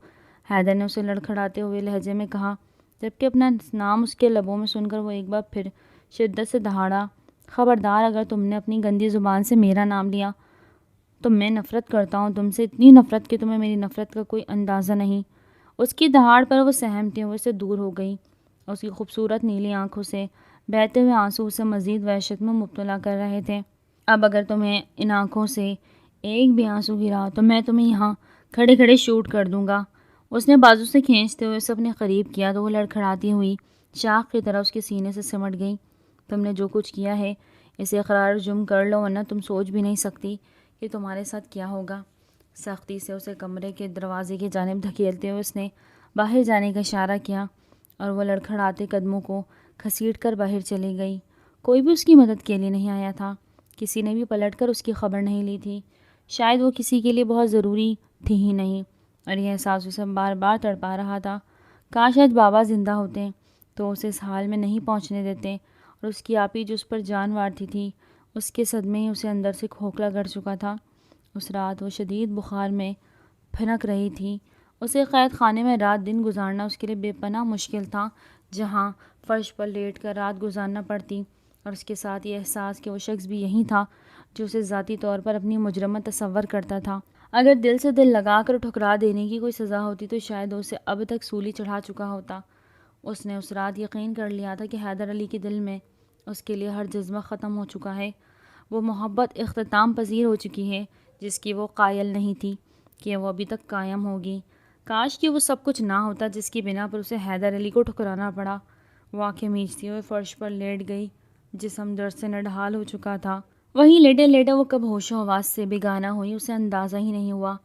حیدر نے اسے لڑکھڑاتے ہوئے لہجے میں کہا، جبکہ اپنا نام اس کے لبوں میں سن کر وہ ایک بار پھر شدت سے دہاڑا۔ خبردار، اگر تم نے اپنی گندی زبان سے میرا نام لیا تو میں نفرت کرتا ہوں تم سے، اتنی نفرت کہ تمہیں میری نفرت کا کوئی اندازہ نہیں۔ اس کی دہاڑ پر وہ سہمتے ہوئے سے دور ہو گئی۔ اس کی خوبصورت نیلی آنکھوں سے بہتے ہوئے آنسو اسے مزید وحشت میں مبتلا کر رہے تھے۔ اب اگر تمہیں ان آنکھوں سے ایک بھی آنسو گرا تو میں تمہیں یہاں کھڑے کھڑے شوٹ کر دوں گا۔ اس نے بازو سے کھینچتے ہوئے اسے اپنے قریب کیا تو وہ لڑکھڑاتی ہوئی شاخ کی طرح اس کے سینے سے سمٹ گئی۔ تم نے جو کچھ کیا ہے اسے اقرار جرم کر لو، ورنہ تم سوچ بھی نہیں سکتی کہ تمہارے ساتھ کیا ہوگا۔ سختی سے اسے کمرے کے دروازے کی جانب دھکیلتے ہوئے اس نے باہر جانے کا اشارہ کیا اور وہ لڑکھڑاتے قدموں کو گھسیٹ کر باہر چلی گئی۔ کوئی بھی اس کی مدد کے لیے نہیں آیا تھا، کسی نے بھی پلٹ کر اس کی خبر نہیں لی تھی۔ شاید وہ کسی کے لیے بہت ضروری تھی ہی نہیں، اور یہ احساس اسے بار بار تڑپا رہا تھا۔ کاش آج بابا زندہ ہوتے تو اسے اس حال میں نہیں پہنچنے دیتے، اور اس کی آپی جو اس پر جان مارتی تھی، اس کے صدمے ہی اسے اندر سے کھوکھلا کر چکا تھا۔ اس رات وہ شدید بخار میں پھنک رہی تھی۔ اسے قید خانے میں رات دن گزارنا اس کے لیے بے پناہ مشکل تھا، جہاں فرش پر لیٹ کر رات گزارنا پڑتی، اور اس کے ساتھ یہ احساس کہ وہ شخص بھی یہی تھا جو اسے ذاتی طور پر اپنی مجرمہ تصور کرتا تھا۔ اگر دل سے دل لگا کر ٹھکرا دینے کی کوئی سزا ہوتی تو شاید وہ اسے اب تک سولی چڑھا چکا ہوتا۔ اس نے اس رات یقین کر لیا تھا کہ حیدر علی کے دل میں اس کے لیے ہر جذبہ ختم ہو چکا ہے۔ وہ محبت اختتام پذیر ہو چکی ہے جس کی وہ قائل نہیں تھی کہ وہ ابھی تک قائم ہوگی۔ کاش کہ وہ سب کچھ نہ ہوتا جس کی بنا پر اسے حیدر علی کو ٹھکرانا پڑا۔ وہ آنکھیں میچتی ہوئے فرش پر لیٹ گئی، جسم درد سے نڈھال ہو چکا تھا۔ وہیں لیٹے لیٹے وہ کب ہوش و حواس سے بیگانہ ہوئی اسے اندازہ ہی نہیں ہوا۔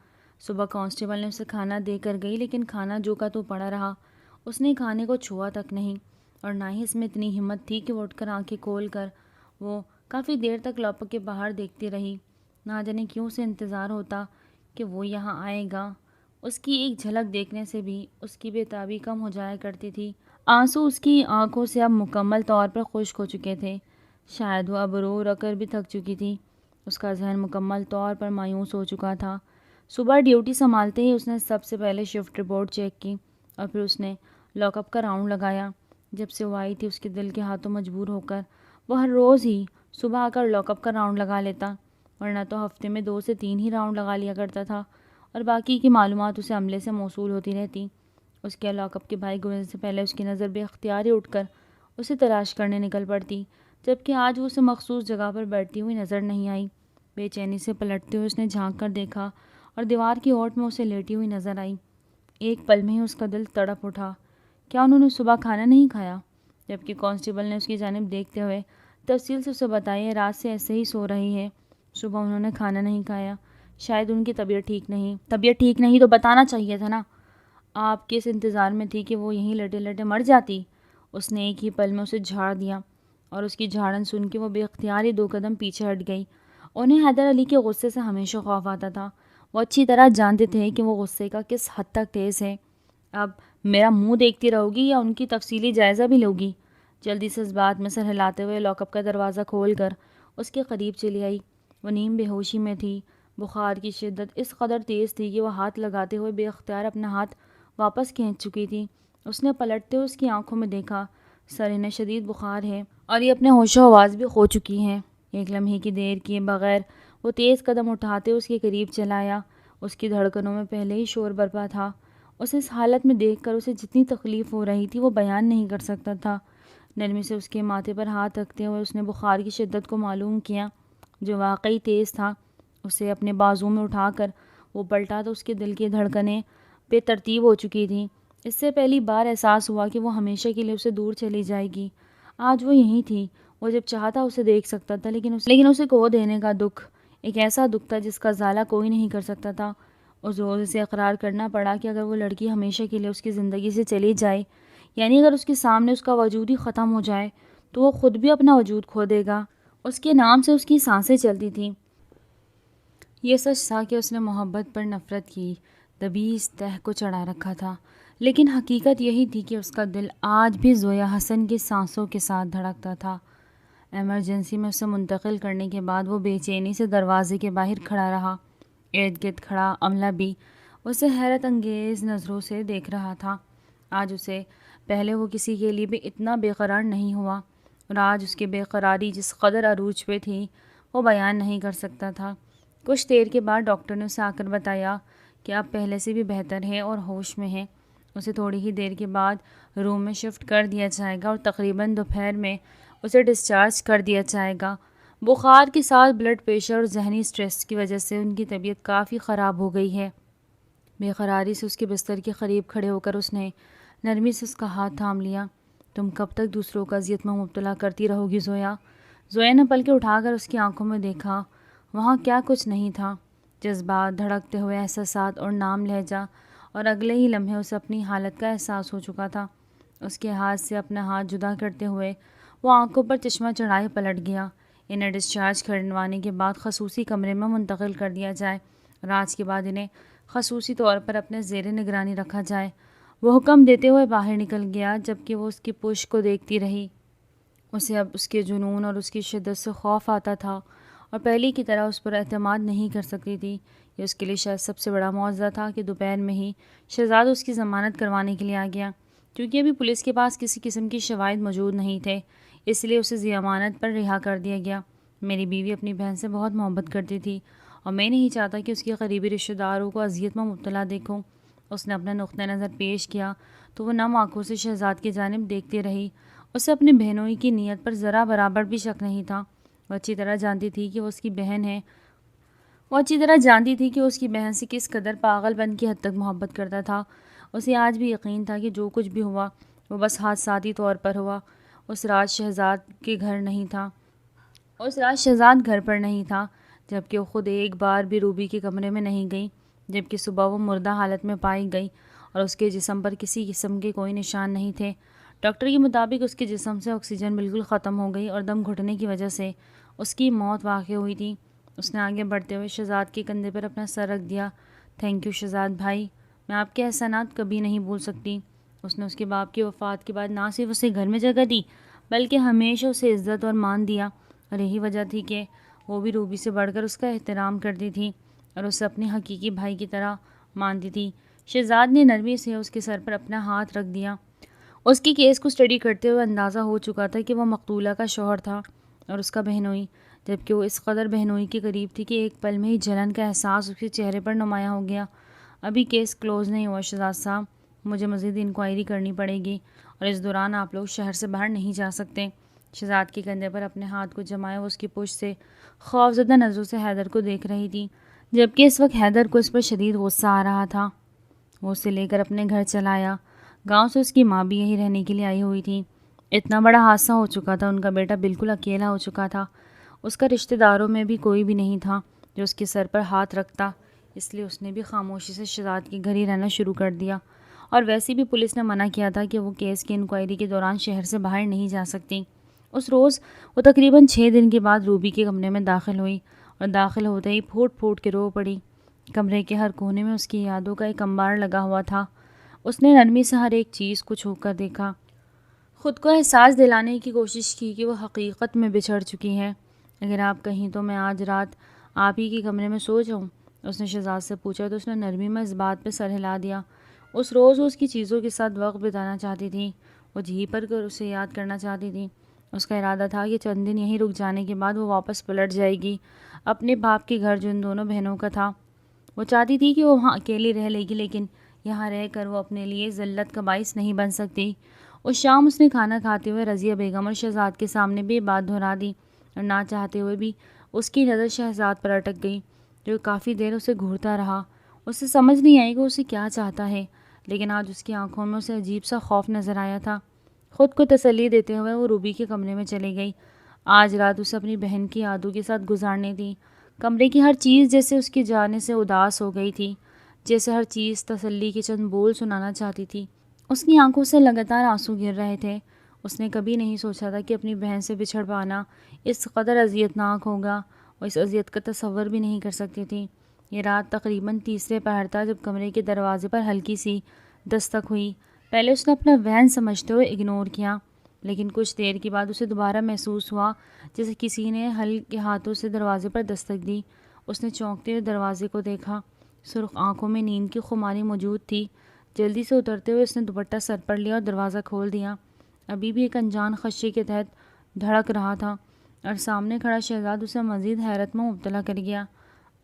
صبح کانسٹیبل نے اسے کھانا دے کر گئی، لیکن کھانا جو کا تو پڑا رہا۔ اس نے کھانے کو چھوا تک نہیں، اور نہ ہی اس میں اتنی ہمت تھی کہ وہ اٹھ کر آنکھیں کھول کر وہ کافی دیر تک لوپک کے باہر دیکھتی رہی۔ نہ جانے کیوں اسے انتظار ہوتا کہ وہ یہاں آئے گا۔ اس کی ایک جھلک دیکھنے سے بھی اس کی بے تابی کم ہو جایا کرتی تھی۔ آنسو اس کی آنکھوں سے اب مکمل طور پر خشک ہو چکے تھے۔ شاید وہ اب رو رو کر بھی تھک چکی تھی۔ اس کا ذہن مکمل طور پر مایوس ہو چکا تھا۔ صبح ڈیوٹی سنبھالتے ہی اس نے سب سے پہلے شفٹ رپورٹ چیک کی، اور پھر اس نے لاک اپ کا راؤنڈ لگایا۔ جب سے وہ آئی تھی اس کے دل کے ہاتھوں مجبور ہو کر وہ ہر روز ہی صبح آ کر لاک اپ کا راؤنڈ لگا لیتا، ورنہ تو ہفتے میں 2 سے 3 ہی راؤنڈ لگا لیا کرتا تھا، اور باقی کی معلومات اسے عملے سے موصول ہوتی رہتی۔ اس کے لاک اپ کے بھائی گزرنے سے پہلے اس کی نظر بے اختیار ہی اٹھ کر اسے تلاش کرنے نکل پڑتی، جبکہ آج وہ اسے مخصوص جگہ پر بیٹھتی ہوئی نظر نہیں آئی۔ بے چینی سے پلٹتے ہوئے اس نے جھانک کر دیکھا اور دیوار کی اوٹ میں اسے لیٹی ہوئی نظر آئی۔ ایک پل میں ہی اس کا دل تڑپ اٹھا۔ کیا انہوں نے صبح کھانا نہیں کھایا؟ جبکہ کانسٹیبل نے اس کی جانب دیکھتے ہوئے تفصیل سے اسے بتایا، رات سے ایسے ہی سو رہی ہے، صبح انہوں نے کھانا نہیں کھایا، شاید ان کی طبیعت ٹھیک نہیں تو بتانا چاہیے تھا نا، آپ کس انتظار میں تھی کہ وہ یہیں لیٹے لیٹے مر جاتی؟ اس نے ایک ہی پل میں اسے جھاڑ دیا اور اس کی جھاڑن سن کے وہ بے اختیار ہی 2 قدم پیچھے ہٹ گئی۔ انہیں حیدر علی کے غصے سے ہمیشہ خوف آتا تھا۔ وہ اچھی طرح جانتے تھے کہ وہ غصے کا کس حد تک تیز ہے۔ اب میرا منہ دیکھتی رہو گی یا ان کی تفصیلی جائزہ بھی لوگی؟ جلدی سے اس بات میں سر ہلاتے ہوئے لاک اپ کا دروازہ کھول کر اس کے قریب چلی آئی۔ وہ نیم بے ہوشی میں تھی۔ بخار کی شدت اس قدر تیز تھی کہ وہ ہاتھ لگاتے ہوئے بے اختیار اپنا ہاتھ واپس کھینچ چکی تھی۔ اس نے پلٹتے ہوئے اس کی آنکھوں میں دیکھا، سر انہیں شدید بخار ہے اور یہ اپنے ہوش و حواس بھی کھو چکی ہیں۔ ایک لمحے کی دیر کیے بغیر وہ تیز قدم اٹھاتے اس کے قریب چلا آیا۔ اس کی دھڑکنوں میں پہلے ہی شور برپا تھا۔ اسے اس حالت میں دیکھ کر اسے جتنی تکلیف ہو رہی تھی وہ بیان نہیں کر سکتا تھا۔ نرمی سے اس کے ماتھے پر ہاتھ رکھتے ہوئے اس نے بخار کی شدت کو معلوم کیا، جو واقعی تیز تھا۔ اسے اپنے بازو میں اٹھا کر وہ پلٹا تو اس کے دل کی دھڑکنیں بے ترتیب ہو چکی تھیں۔ اس سے پہلی بار احساس ہوا کہ وہ ہمیشہ کے لیے اسے دور چلی جائے گی۔ آج وہ یہیں تھی، وہ جب چاہتا اسے دیکھ سکتا تھا، لیکن اسے کھو دینے کا دکھ ایک ایسا دکھ تھا جس کا ازالہ کوئی نہیں کر سکتا تھا۔ اس روز اسے اقرار کرنا پڑا کہ اگر وہ لڑکی ہمیشہ کے لیے اس کی زندگی سے چلی جائے، یعنی اگر اس کے سامنے اس کا وجود ہی ختم ہو جائے، تو وہ خود بھی اپنا وجود کھو دے گا۔ اس کے نام سے اس کی سانسیں چلتی تھیں۔ یہ سچ تھا کہ اس نے محبت پر نفرت کی دبیز تہ کو چڑھا رکھا تھا، لیکن حقیقت یہی تھی کہ اس کا دل آج بھی زویا حسن کی سانسوں کے ساتھ دھڑکتا تھا۔ ایمرجنسی میں اسے منتقل کرنے کے بعد وہ بے چینی سے دروازے کے باہر کھڑا رہا۔ ارد گرد کھڑا عملہ بھی اسے حیرت انگیز نظروں سے دیکھ رہا تھا۔ آج اسے پہلے وہ کسی کے لیے بھی اتنا بے قرار نہیں ہوا، اور آج اس کی بے قراری جس قدر عروج پہ تھی وہ بیان نہیں کر سکتا تھا۔ کچھ دیر کے بعد ڈاکٹر نے اسے آ کر بتایا کہ اب پہلے سے بھی بہتر ہے اور ہوش میں ہے۔ اسے تھوڑی ہی دیر کے بعد روم میں شفٹ کر دیا جائے گا اور تقریباً دوپہر میں اسے ڈسچارج کر دیا جائے گا۔ بخار کے ساتھ بلڈ پریشر اور ذہنی سٹریس کی وجہ سے ان کی طبیعت کافی خراب ہو گئی ہے۔ بے قراری سے اس کے بستر کے قریب کھڑے ہو کر اس نے نرمی سے اس کا ہاتھ تھام لیا۔ تم کب تک دوسروں کو اذیت میں مبتلا کرتی رہو گی زویا؟ زویا نے پلکیں اٹھا کر اس کی آنکھوں میں دیکھا۔ وہاں کیا کچھ نہیں تھا، جذبات، دھڑکتے ہوئے احساسات اور نام لہجہ، اور اگلے ہی لمحے اسے اپنی حالت کا احساس ہو چکا تھا۔ اس کے ہاتھ سے اپنا ہاتھ جدا کرتے ہوئے وہ آنکھوں پر چشمہ چڑھائے پلٹ گیا۔ انہیں ڈسچارج کروانے کے بعد خصوصی کمرے میں منتقل کر دیا جائے اور آج کے بعد انہیں خصوصی طور پر اپنے زیر نگرانی رکھا جائے۔ وہ حکم دیتے ہوئے باہر نکل گیا، جبکہ وہ اس کی پشت کو دیکھتی رہی۔ اسے اب اس کے جنون اور اس کی شدت سے خوف آتا تھا اور پہلے کی طرح اس پر اعتماد نہیں کر سکتی تھی۔ یہ اس کے لیے شاید سب سے بڑا معجزہ تھا کہ دوپہر میں ہی شہزاد اس کی ضمانت کروانے کے لیے آ گیا، کیونکہ ابھی پولیس کے پاس کسی قسم کی شواہد موجود نہیں تھے، اس لیے اسے ضمانت پر رہا کر دیا گیا۔ میری بیوی اپنی بہن سے بہت محبت کرتی تھی اور میں نہیں چاہتا کہ اس کے قریبی رشتہ داروں کو اذیت میں مبتلا دیکھوں۔ اس نے اپنا نقطہ نظر پیش کیا تو وہ نم آنکھوں سے شہزاد کی جانب دیکھتی رہی۔ اسے اپنے بہنوئی کی نیت پر ذرا برابر بھی شک نہیں تھا۔ وہ اچھی طرح جانتی تھی کہ وہ اس کی بہن ہے۔ وہ اچھی طرح جانتی تھی کہ اس کی بہن سے کس قدر پاگل پن کی حد تک محبت کرتا تھا۔ اسے آج بھی یقین تھا کہ جو کچھ بھی ہوا وہ بس حادثاتی طور پر ہوا۔ اس رات شہزاد گھر پر نہیں تھا، جبکہ وہ خود ایک بار بھی روبی کے کمرے میں نہیں گئی، جبکہ صبح وہ مردہ حالت میں پائی گئی اور اس کے جسم پر کسی قسم کے کوئی نشان نہیں تھے۔ ڈاکٹر کے مطابق اس کے جسم سے آکسیجن بالکل ختم ہو گئی اور دم گھٹنے کی وجہ سے اس کی موت واقع ہوئی تھی۔ اس نے آگے بڑھتے ہوئے شہزاد کے کندھے پر اپنا سر رکھ دیا۔ تھینک یو شہزاد بھائی، میں آپ کے احسانات کبھی نہیں بھول سکتی۔ اس نے اس کے باپ کی وفات کے بعد نہ صرف اسے گھر میں جگہ دی بلکہ ہمیشہ اسے عزت اور مان دیا، اور یہی وجہ تھی کہ وہ بھی روبی سے بڑھ کر اس کا احترام کرتی تھی اور اسے اپنے حقیقی بھائی کی طرح مانتی تھی۔ شہزاد نے نرمی سے اس کے سر پر اپنا ہاتھ رکھ دیا۔ اس کی کیس کو اسٹڈی کرتے ہوئے اندازہ ہو چکا تھا کہ وہ مقتولہ کا شوہر تھا اور اس کا بہنوئی، جبکہ وہ اس قدر بہنوئی کے قریب تھی کہ ایک پل میں ہی جلن کا احساس اس کے چہرے پر نمایاں ہو گیا۔ ابھی کیس کلوز نہیں ہوا شہزاد صاحب، مجھے مزید انکوائری کرنی پڑے گی اور اس دوران آپ لوگ شہر سے باہر نہیں جا سکتے۔ شہزاد کے کندھے پر اپنے ہاتھ کو جمائے وہ اس کی پشت سے خوفزدہ نظروں سے حیدر کو دیکھ رہی تھی، جبکہ اس وقت حیدر کو اس پر شدید غصہ آ رہا تھا۔ وہ اسے لے کر اپنے گھر چلا آیا۔ گاؤں سے اس کی ماں بھی یہی رہنے کے لیے آئی ہوئی تھی۔ اتنا بڑا حادثہ ہو چکا تھا، ان کا بیٹا بالکل اکیلا ہو چکا تھا، اس کا رشتہ داروں میں بھی کوئی بھی نہیں تھا جو اس کے سر پر ہاتھ رکھتا، اس لیے اس نے بھی خاموشی سے شہزاد کے گھر ہی رہنا شروع کر دیا۔ اور ویسے بھی پولیس نے منع کیا تھا کہ وہ کیس کی انکوائری کے دوران شہر سے باہر نہیں جا سکتی۔ اس روز وہ تقریباً 6 دن کے بعد روبی کے کمرے میں داخل ہوئی اور داخل ہوتے ہی پھوٹ پھوٹ کے رو پڑی۔ کمرے کے ہر کونے میں اس کی یادوں کا ایک انبار لگا ہوا تھا۔ اس نے نرمی سے ہر ایک چیز کو چھو کر دیکھا، خود کو احساس دلانے کی کوشش کی کہ وہ حقیقت میں بچھڑ چکی ہے۔ اگر آپ کہیں تو میں آج رات آپ ہی کے کمرے میں سو جاؤں؟ اس نے شہزاد سے پوچھا تو اس نے نرمی میں اس بات پہ سر ہلا دیا۔ اس روز وہ اس کی چیزوں کے ساتھ وقت بتانا چاہتی تھی، وہ جی پر کر اسے یاد کرنا چاہتی تھی۔ اس کا ارادہ تھا کہ چند دن یہیں رک جانے کے بعد وہ واپس پلٹ جائے گی اپنے باپ کے گھر جو ان دونوں بہنوں کا تھا۔ وہ چاہتی تھی کہ وہ وہاں اکیلی رہ لے گی، لیکن یہاں رہ کر وہ اپنے لیے ذلت کا باعث نہیں بن سکتی۔ اس شام اس نے کھانا کھاتے ہوئے رضیہ بیگم اور شہزاد کے سامنے بھی یہ بات دہرا دی، اور نہ چاہتے ہوئے بھی اس کی نظر شہزاد پر اٹک گئی، جو کافی دیر اسے گھورتا رہا۔ اسے سمجھ نہیں آئی کہ اسے کیا چاہتا ہے، لیکن آج اس کی آنکھوں میں اسے عجیب سا خوف نظر آیا تھا۔ خود کو تسلی دیتے ہوئے وہ روبی کے کمرے میں چلی گئی۔ آج رات اسے اپنی بہن کی یادوں کے ساتھ گزارنی تھی۔ کمرے کی ہر چیز جیسے اس کے جانے سے اداس ہو گئی تھی، جیسے ہر چیز تسلی کے چند بول سنانا چاہتی تھی۔ اس کی آنکھوں سے لگاتار آنسو گر رہے تھے۔ اس نے کبھی نہیں سوچا تھا کہ اپنی بہن سے بچھڑ پانا اس قدر اذیت ناک ہوگا، اور اس اذیت کا تصور بھی نہیں کر سکتی تھی۔ یہ رات تقریباً تیسرے پہر تھا جب کمرے کے دروازے پر ہلکی سی دستک ہوئی۔ پہلے اس نے اپنا وہم سمجھتے ہوئے اگنور کیا، لیکن کچھ دیر کے بعد اسے دوبارہ محسوس ہوا جیسے کسی نے ہلکے ہاتھوں سے دروازے پر دستک دی۔ اس نے چونکتے ہوئے دروازے کو دیکھا، سرخ آنکھوں میں نیند کی خماری موجود تھی۔ جلدی سے اترتے ہوئے اس نے دوپٹہ سر پر لیا اور دروازہ کھول دیا۔ ابھی بھی ایک انجان خدشے کے تحت دھڑک رہا تھا، اور سامنے کھڑا شہزاد اسے مزید حیرت میں مبتلا کر گیا۔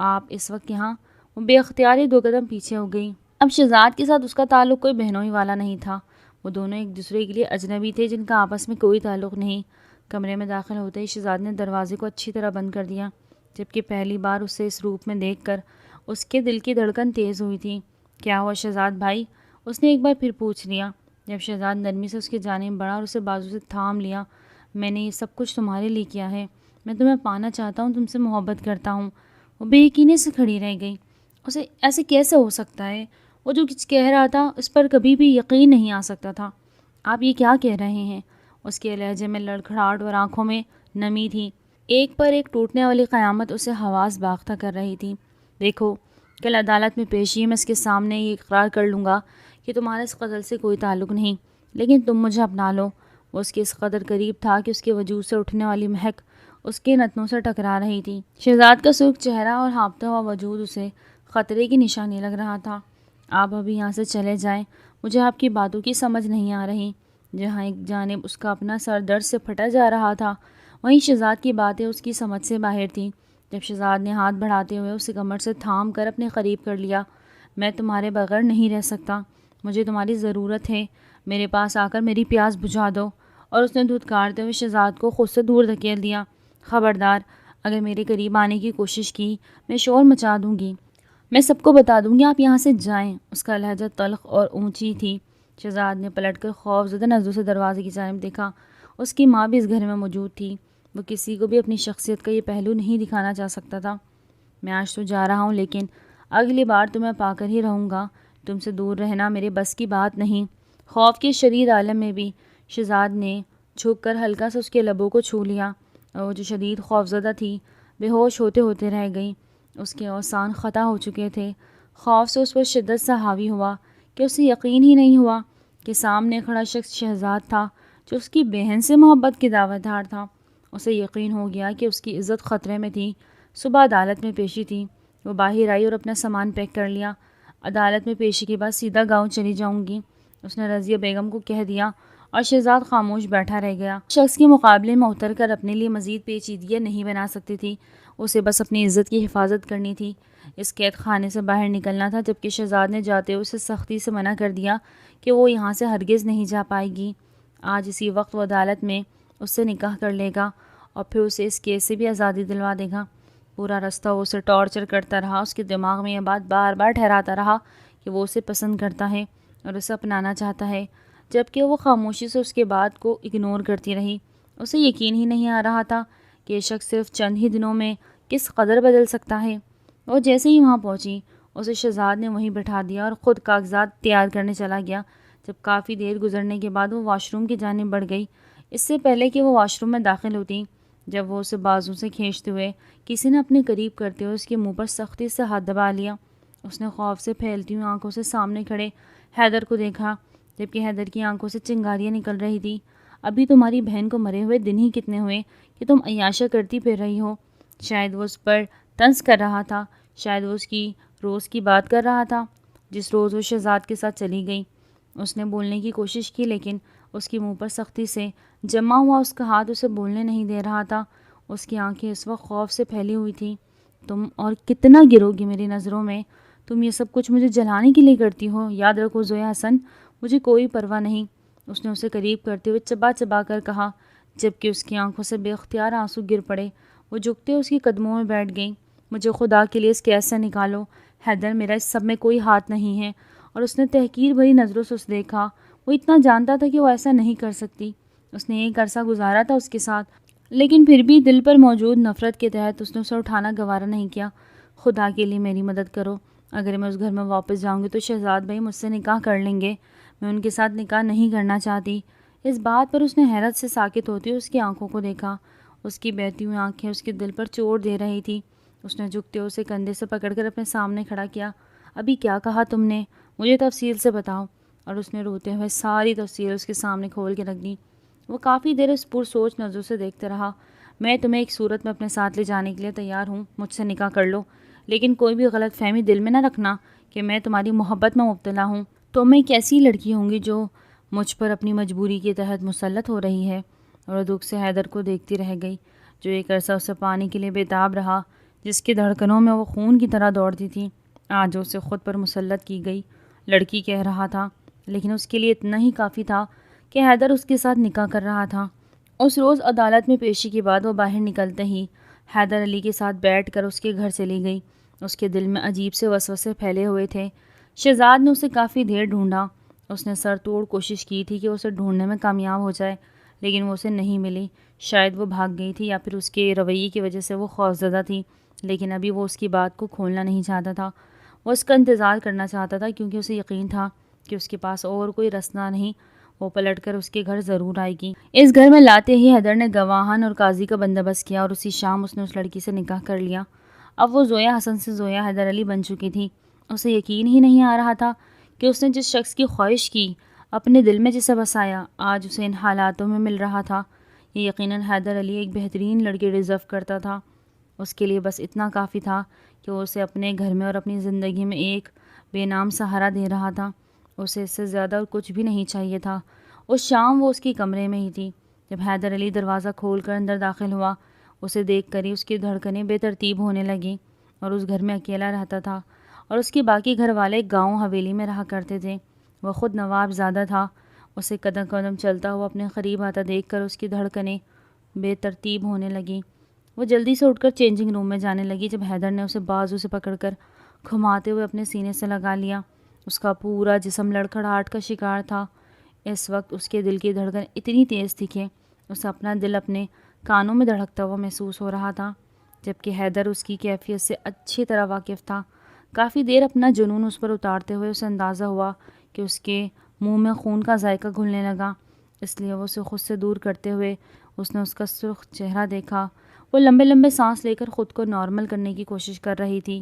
آپ اس وقت یہاں؟ وہ بے اختیاری 2 قدم پیچھے ہو گئی۔ اب شہزاد کے ساتھ اس کا تعلق کوئی بہنوں ہی والا نہیں تھا، وہ دونوں ایک دوسرے کے لیے اجنبی تھے جن کا آپس میں کوئی تعلق نہیں۔ کمرے میں داخل ہوتے ہی شہزاد نے دروازے کو اچھی طرح بند کر دیا، جبکہ پہلی بار اسے اس روپ میں دیکھ کر اس کے دل کی دھڑکن تیز ہوئی تھی۔ کیا ہوا شہزاد بھائی؟ اس نے ایک بار پھر پوچھ لیا، جب شہزاد نرمی سے اس کی جانب بڑھا اور اسے بازو سے تھام لیا۔ میں نے یہ سب کچھ تمہارے لیے کیا ہے، میں تمہیں پانا چاہتا ہوں، تم سے محبت کرتا ہوں۔ وہ بے یقینی سے کھڑی رہ گئی۔ اسے ایسے کیسے ہو سکتا ہے؟ وہ جو کچھ کہہ رہا تھا اس پر کبھی بھی یقین نہیں آ سکتا تھا۔ آپ یہ کیا کہہ رہے ہیں؟ اس کے لہجے میں لڑکھڑاہٹ اور آنکھوں میں نمی تھی۔ ایک پر ایک ٹوٹنے والی قیامت اسے حواس باختہ کر رہی تھی۔ دیکھو، کل عدالت میں پیشی میں اس کے سامنے یہ اقرار کر لوں گا کہ تمہارا اس قتل سے کوئی تعلق نہیں، لیکن تم مجھے اپنا لو۔ وہ اس کے اس قدر قریب تھا کہ اس کے وجود سے اٹھنے والی مہک اس کے نتنوں سے ٹکرا رہی تھی۔ شہزاد کا سرخ چہرہ اور ہانپتا ہوا وجود اسے خطرے کی نشانی لگ رہا تھا۔ آپ ابھی یہاں سے چلے جائیں، مجھے آپ کی باتوں کی سمجھ نہیں آ رہی۔ جہاں ایک جانب اس کا اپنا سر درد سے پھٹا جا رہا تھا، وہیں شہزاد کی باتیں اس کی سمجھ سے باہر تھیں۔ جب شہزاد نے ہاتھ بڑھاتے ہوئے اسے کمر سے تھام کر اپنے قریب کر لیا، میں تمہارے بغیر نہیں رہ سکتا، مجھے تمہاری ضرورت ہے، میرے پاس آ کر میری پیاس بجھا دو۔ اور اس نے دھتکارتے ہوئے شہزاد کو خود سے دور دھکیل دیا۔ خبردار، اگر میرے قریب آنے کی کوشش کی میں شور مچا دوں گی، میں سب کو بتا دوں گی، آپ یہاں سے جائیں۔ اس کا لہجہ تلخ اور اونچی تھی۔ شہزاد نے پلٹ کر خوف زدہ نظروں سے دروازے کی جانب دیکھا۔ اس کی ماں بھی اس گھر میں موجود تھی۔ وہ کسی کو بھی اپنی شخصیت کا یہ پہلو نہیں دکھانا چاہ سکتا تھا۔ میں آج تو جا رہا ہوں، لیکن اگلی بار تمہیں پا کر ہی رہوں گا، تم سے دور رہنا میرے بس کی بات نہیں۔ خوف کے شدید عالم میں بھی شہزاد نے جھک کر ہلکا سے اس کے لبوں کو چھو لیا، اور وہ جو شدید خوفزدہ تھی بے ہوش ہوتے ہوتے رہ گئی۔ اس کے اوسان خطا ہو چکے تھے۔ خوف سے اس پر شدت سے حاوی ہوا کہ اسے یقین ہی نہیں ہوا کہ سامنے کھڑا شخص شہزاد تھا جو اس کی بہن سے محبت کی دعوت دار تھا۔ اسے یقین ہو گیا کہ اس کی عزت خطرے میں تھی۔ صبح عدالت میں پیشی تھی۔ وہ باہر آئی اور اپنا سامان پیک کر لیا۔ عدالت میں پیشی کے بعد سیدھا گاؤں چلی جاؤں گی، اس نے رضیہ بیگم کو کہہ دیا، اور شہزاد خاموش بیٹھا رہ گیا۔ شخص کے مقابلے میں اتر کر اپنے لیے مزید پیچیدگیاں نہیں بنا سکتی تھی، اسے بس اپنی عزت کی حفاظت کرنی تھی۔ اس قید خانے سے باہر نکلنا تھا، جبکہ شہزاد نے جاتے ہوئے اسے سختی سے منع کر دیا کہ وہ یہاں سے ہرگز نہیں جا پائے گی۔ آج اسی وقت وہ عدالت میں اس سے نکاح کر لے گا اور پھر اسے اس کیس سے بھی آزادی دلوا دے گا۔ پورا رستہ وہ اسے ٹارچر کرتا رہا، اس کے دماغ میں یہ بات بار بار ٹھہراتا رہا کہ وہ اسے پسند کرتا ہے اور اسے اپنانا چاہتا ہے، جبکہ وہ خاموشی سے اس کے بات کو اگنور کرتی رہی۔ اسے یقین ہی نہیں آ رہا تھا کہ یہ شخص صرف چند ہی دنوں میں کس قدر بدل سکتا ہے۔ وہ جیسے ہی وہاں پہنچی، اسے شہزاد نے وہیں بٹھا دیا اور خود کاغذات تیار کرنے چلا گیا۔ جب کافی دیر گزرنے کے بعد وہ واش روم کی جانب بڑھ گئی، اس سے پہلے کہ وہ واش روم میں داخل ہوتی، جب وہ اسے بازو سے کھینچتے ہوئے کسی نے اپنے قریب کرتے ہوئے اس کے منہ پر سختی سے ہاتھ دبا لیا۔ اس نے خوف سے پھیلتی ہوئی آنکھوں سے سامنے کھڑے حیدر کو دیکھا، جبکہ حیدر کی آنکھوں سے چنگاریاں نکل رہی تھی۔ ابھی تمہاری بہن کو مرے ہوئے دن ہی کتنے ہوئے کہ تم عیاشہ کرتی پھر رہی ہو؟ شاید وہ اس پر طنز کر رہا تھا، شاید وہ اس کی روز کی بات کر رہا تھا جس روز وہ شہزاد کے ساتھ چلی گئی۔ اس نے بولنے کی کوشش کی، لیکن اس کے منہ پر سختی سے جمع ہوا اس کا ہاتھ اسے بولنے نہیں دے رہا تھا۔ اس کی آنکھیں اس وقت خوف سے پھیلی ہوئی تھیں۔ تم اور کتنا گرو گی میری نظروں میں؟ تم یہ سب کچھ مجھے جلانے کے لیے کرتی ہو۔ یاد رکھو زویا حسن، مجھے کوئی پرواہ نہیں، اس نے اسے قریب کرتے ہوئے چبا چبا کر کہا، جبکہ اس کی آنکھوں سے بے اختیار آنسو گر پڑے۔ وہ جھکتے اس کے قدموں میں بیٹھ گئی۔ مجھے خدا کے لیے اس کیس سے نکالو حیدر، میرا اس سب میں کوئی ہاتھ نہیں ہے۔ اور اس نے تحقیر بھری نظروں سے اسے دیکھا۔ وہ اتنا جانتا تھا کہ وہ ایسا نہیں کر سکتی، اس نے ایک عرصہ گزارا تھا اس کے ساتھ، لیکن پھر بھی دل پر موجود نفرت کے تحت اس نے اسے اٹھانا گوارا نہیں کیا۔ خدا کے لیے میری مدد کرو، اگر میں اس گھر میں واپس جاؤں گی تو شہزاد بھائی مجھ سے نکاح کر لیں گے، میں ان کے ساتھ نکاح نہیں کرنا چاہتی۔ اس بات پر اس نے حیرت سے ساکت ہوتی اس کی آنکھوں کو دیکھا۔ اس کی بہتی ہوئی آنکھیں اس کے دل پر چوٹ دے رہی تھی۔ اس نے جھکتے اسے کندھے سے پکڑ کر اپنے سامنے کھڑا کیا۔ ابھی کیا کہا تم نے؟ مجھے تفصیل سے بتاؤ۔ اور اس نے روتے ہوئے ساری تفصیل اس کے سامنے کھول کے رکھ دی۔ وہ کافی دیر اس پرسوچ نظروں سے دیکھتے رہا۔ میں تمہیں ایک صورت میں اپنے ساتھ لے جانے کے لیے تیار ہوں، مجھ سے نکاح کر لو، لیکن کوئی بھی غلط فہمی دل میں نہ رکھنا کہ میں تمہاری محبت میں مبتلا ہوں۔ تو میں ایک ایسی لڑکی ہوں گی جو مجھ پر اپنی مجبوری کے تحت مسلط ہو رہی ہے۔ اور دکھ سے حیدر کو دیکھتی رہ گئی، جو ایک عرصہ اسے پانے کے لیے بےتاب رہا، جس کی دھڑکنوں میں وہ خون کی طرح دوڑتی تھی، آج اسے خود پر مسلط کی گئی لڑکی کہہ رہا تھا۔ لیکن اس کے لیے اتنا ہی کافی تھا کہ حیدر اس کے ساتھ نکاح کر رہا تھا۔ اس روز عدالت میں پیشی کے بعد وہ باہر نکلتے ہی حیدر علی کے ساتھ بیٹھ کر اس کے گھر چلی گئی۔ اس کے دل میں عجیب سے وسوسے پھیلے ہوئے تھے۔ شہزاد نے اسے کافی دیر ڈھونڈا، اس نے سر توڑ کوشش کی تھی کہ اسے ڈھونڈنے میں کامیاب ہو جائے، لیکن وہ اسے نہیں ملی۔ شاید وہ بھاگ گئی تھی یا پھر اس کے رویے کی وجہ سے وہ خوفزدہ تھی، لیکن ابھی وہ اس کی بات کو کھولنا نہیں چاہتا تھا۔ وہ اس کا انتظار کرنا چاہتا تھا کیونکہ اسے یقین تھا کہ اس کے پاس اور کوئی رستہ نہیں، وہ پلٹ کر اس کے گھر ضرور آئے گی۔ اس گھر میں لاتے ہی حیدر نے گواہان اور قاضی کا بندوبست کیا اور اسی شام اس نے اس لڑکی سے نکاح کر لیا۔ اب وہ زویا حسن سے زویا حیدر علی بن چکی تھی۔ اسے یقین ہی نہیں آ رہا تھا کہ اس نے جس شخص کی خواہش کی، اپنے دل میں جسے بسایا، آج اسے ان حالاتوں میں مل رہا تھا۔ یہ یقیناً حیدر علی ایک بہترین لڑکی ڈیزرو کرتا تھا۔ اس کے لیے بس اتنا کافی تھا کہ وہ اسے اپنے گھر میں اور اپنی زندگی میں ایک بے نام سہارا دے رہا تھا۔ اسے اس سے زیادہ اور کچھ بھی نہیں چاہیے تھا۔ اس شام وہ اس کے کمرے میں ہی تھی جب حیدر علی دروازہ کھول کر اندر داخل ہوا۔ اسے دیکھ کر ہی اس کی دھڑکنیں بے ترتیب ہونے لگیں، اور اس گھر میں اکیلا رہتا تھا، اور اس کے باقی گھر والے گاؤں حویلی میں رہا کرتے تھے۔ وہ خود نواب زادہ تھا۔ اسے قدم قدم چلتا ہوا اپنے قریب آتا دیکھ کر اس کی دھڑکنیں بے ترتیب ہونے لگیں۔ وہ جلدی سے اٹھ کر چینجنگ روم میں جانے لگی جب حیدر نے اسے بازو سے پکڑ کر گھماتے ہوئے اپنے سینے سے لگا لیا۔ اس کا پورا جسم لڑکھڑاہٹ کا شکار تھا۔ اس وقت اس کے دل کی دھڑکن اتنی تیز تھی کہ اسے اپنا دل اپنے کانوں میں دھڑکتا ہوا محسوس ہو رہا تھا، جبکہ حیدر اس کی کیفیت سے اچھی طرح واقف تھا۔ کافی دیر اپنا جنون اس پر اتارتے ہوئے اسے اندازہ ہوا کہ اس کے منہ میں خون کا ذائقہ گھلنے لگا، اس لیے وہ اسے خود سے دور کرتے ہوئے اس نے اس کا سرخ چہرہ دیکھا۔ وہ لمبے لمبے سانس لے کر خود کو نارمل کرنے کی کوشش کر رہی تھی۔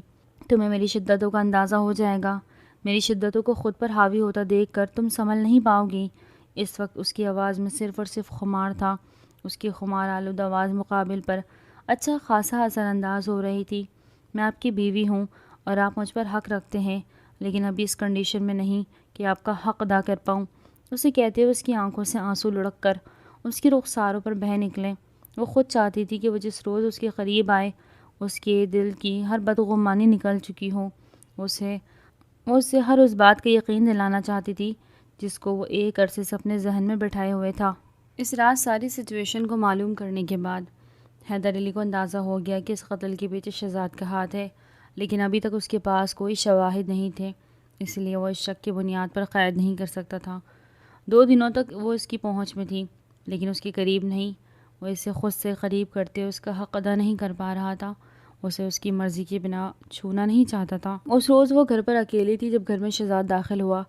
تمہیں میری شدتوں کا اندازہ ہو جائے گا، میری شدتوں کو خود پر حاوی ہوتا دیکھ کر تم سنبھل نہیں پاؤ گی۔ اس وقت اس کی آواز میں صرف اور صرف خمار تھا۔ اس کی خمار آلود آواز مقابل پر اچھا خاصا اثر انداز ہو رہی تھی۔ میں آپ کی بیوی ہوں اور آپ مجھ پر حق رکھتے ہیں، لیکن ابھی اس کنڈیشن میں نہیں کہ آپ کا حق ادا کر پاؤں۔ اسے کہتے ہوئے اس کی آنکھوں سے آنسو لڑک کر اس کی رخساروں پر بہہ نکلے۔ وہ خود چاہتی تھی کہ وہ جس روز اس کے قریب آئے اس کے دل کی ہر بدگمانی نکل چکی ہو۔ وہ اسے ہر اس بات کا یقین دلانا چاہتی تھی جس کو وہ ایک عرصے سے اپنے ذہن میں بٹھائے ہوئے تھا۔ اس رات ساری سچویشن کو معلوم کرنے کے بعد حیدر علی کو اندازہ ہو گیا کہ اس قتل کے پیچھے شہزاد کا ہاتھ ہے، لیکن ابھی تک اس کے پاس کوئی شواہد نہیں تھے، اس لیے وہ اس شک کی بنیاد پر قید نہیں کر سکتا تھا۔ 2 دنوں تک وہ اس کی پہنچ میں تھی، لیکن اس کے قریب نہیں۔ وہ اسے خود سے قریب کرتے اس کا حق ادا نہیں کر پا رہا تھا، اسے اس کی مرضی کی بنا چھونا نہیں چاہتا تھا۔ اس روز وہ گھر پر اکیلی تھی جب گھر میں شہزاد داخل ہوا۔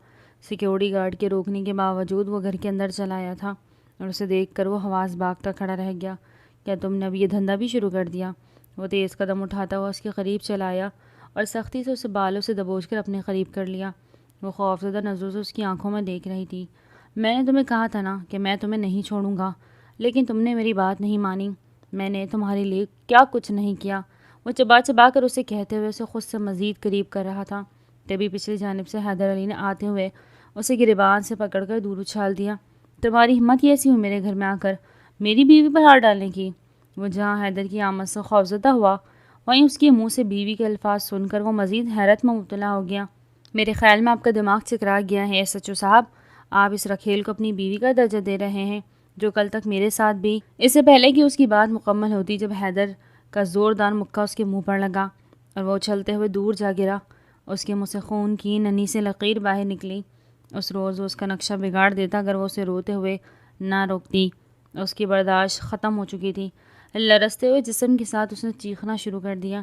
سیکیورٹی گارڈ کے روکنے کے باوجود وہ گھر کے اندر چلا آیا تھا اور اسے دیکھ کر وہ حواس باختہ کھڑا رہ گیا۔ کیا تم نے اب یہ دھندا بھی شروع کر دیا؟ وہ تیز قدم اٹھاتا ہوا اس کے قریب چلا آیا اور سختی سے اسے بالوں سے دبوچ کر اپنے قریب کر لیا۔ وہ خوفزدہ نظروں سے اس کی آنکھوں میں دیکھ رہی تھی۔ میں نے تمہیں کہا تھا نا کہ میں تمہیں نہیں چھوڑوں گا، لیکن تم نے میری بات نہیں مانی۔ میں نے تمہارے لیے کیا کچھ نہیں کیا؟ وہ چبا چبا کر اسے کہتے ہوئے اسے خود سے مزید قریب کر رہا تھا۔ تبھی پچھلی جانب سے حیدر علی نے آتے ہوئے اسے گریبان سے پکڑ کر دور اچھال دیا۔ تمہاری ہمت کیسی ہوئی میرے گھر میں آ کر میری بیوی پر ہاتھ ڈالنے کی؟ وہ جہاں حیدر کی آمد سے خوفزدہ ہوا، وہیں اس کے منہ سے بیوی کے الفاظ سن کر وہ مزید حیرت میں مبتلا ہو گیا۔ میرے خیال میں آپ کا دماغ چکرا گیا ہے ایس ایچ او صاحب، آپ اس رکھیل کو اپنی بیوی کا درجہ دے رہے ہیں جو کل تک میرے ساتھ بھی۔ اس سے پہلے کہ اس کی بات مکمل ہوتی جب حیدر کا زوردار مکہ اس کے منہ پر لگا اور وہ اچھلتے ہوئے دور جا گرا۔ اس کے منہ سے خون کی ننھی سے لکیر باہر نکلی۔ اس روز وہ اس کا نقشہ بگاڑ دیتا اگر وہ اسے روتے ہوئے نہ روکتی۔ اس کی برداشت ختم ہو چکی تھی۔ لرزتے ہوئے جسم کے ساتھ اس نے چیخنا شروع کر دیا۔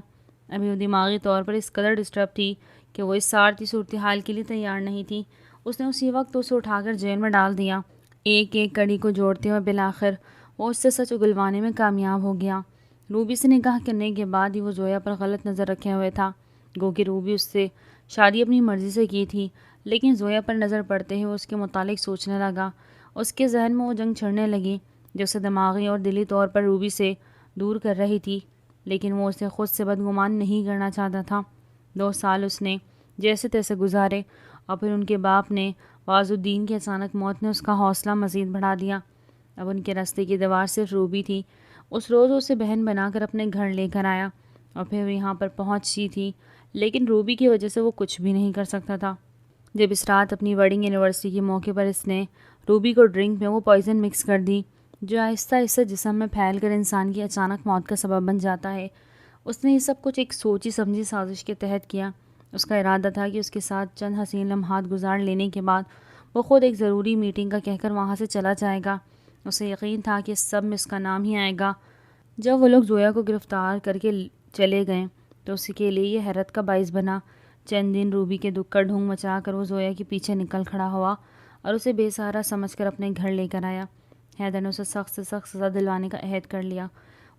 ابھی وہ دماغی طور پر اس قدر ڈسٹرب تھی کہ وہ اس سارتی صورتحال کے لیے تیار نہیں تھی۔ اس نے اسی وقت اسے اٹھا کر جیل میں ڈال دیا۔ ایک ایک کڑی کو جوڑتے ہوئے بالآخر وہ اس سے سچ اگلوانے میں کامیاب ہو گیا۔ روبی سے نکاح کرنے کے بعد ہی وہ زویا پر غلط نظر رکھے ہوئے تھا، گو کہ روبی اس سے شادی اپنی مرضی سے کی تھی، لیکن زویا پر نظر پڑتے ہی وہ اس کے متعلق سوچنے لگا۔ اس کے ذہن میں وہ جنگ چھڑنے لگی جو اسے دماغی اور دلی طور پر روبی سے دور کر رہی تھی، لیکن وہ اسے خود سے بدگمان نہیں کرنا چاہتا تھا۔ 2 سال اس نے جیسے تیسے گزارے اور پھر ان کے باپ نے واز الدین کی اچانک موت نے اس کا حوصلہ مزید بڑھا دیا۔ اب ان کے راستے کی دیوار صرف روبی تھی۔ اس روز اسے بہن بنا کر اپنے گھر لے کر آیا اور پھر وہ یہاں پر پہنچی تھی، لیکن روبی کی وجہ سے وہ کچھ بھی نہیں کر سکتا تھا۔ جب اس رات اپنی ویڈنگ اینیورسری کے موقع پر اس نے روبی کو ڈرنک میں وہ پوائزن مکس کر دی جو آہستہ آہستہ جسم میں پھیل کر انسان کی اچانک موت کا سبب بن جاتا ہے، اس نے یہ سب کچھ ایک سوچی سمجھی سازش کے تحت کیا۔ اس کا ارادہ تھا کہ اس کے ساتھ چند حسین لمحات گزار لینے کے بعد وہ خود ایک ضروری میٹنگ کا کہہ کر وہاں سے چلا جائے گا۔ اسے یقین تھا کہ اس سب میں اس کا نام ہی آئے گا۔ جب وہ لوگ زویا کو گرفتار کر کے چلے گئے تو اس کے لیے یہ حیرت کا باعث بنا۔ چند دن روبی کے دکھ کا ڈھونگ مچا کر وہ زویا کے پیچھے نکل کھڑا ہوا اور اسے بے سہارا سمجھ کر اپنے گھر لے کر آیا۔ حیدر نے اسے سخت سے سخت سزا دلوانے کا عہد کر لیا۔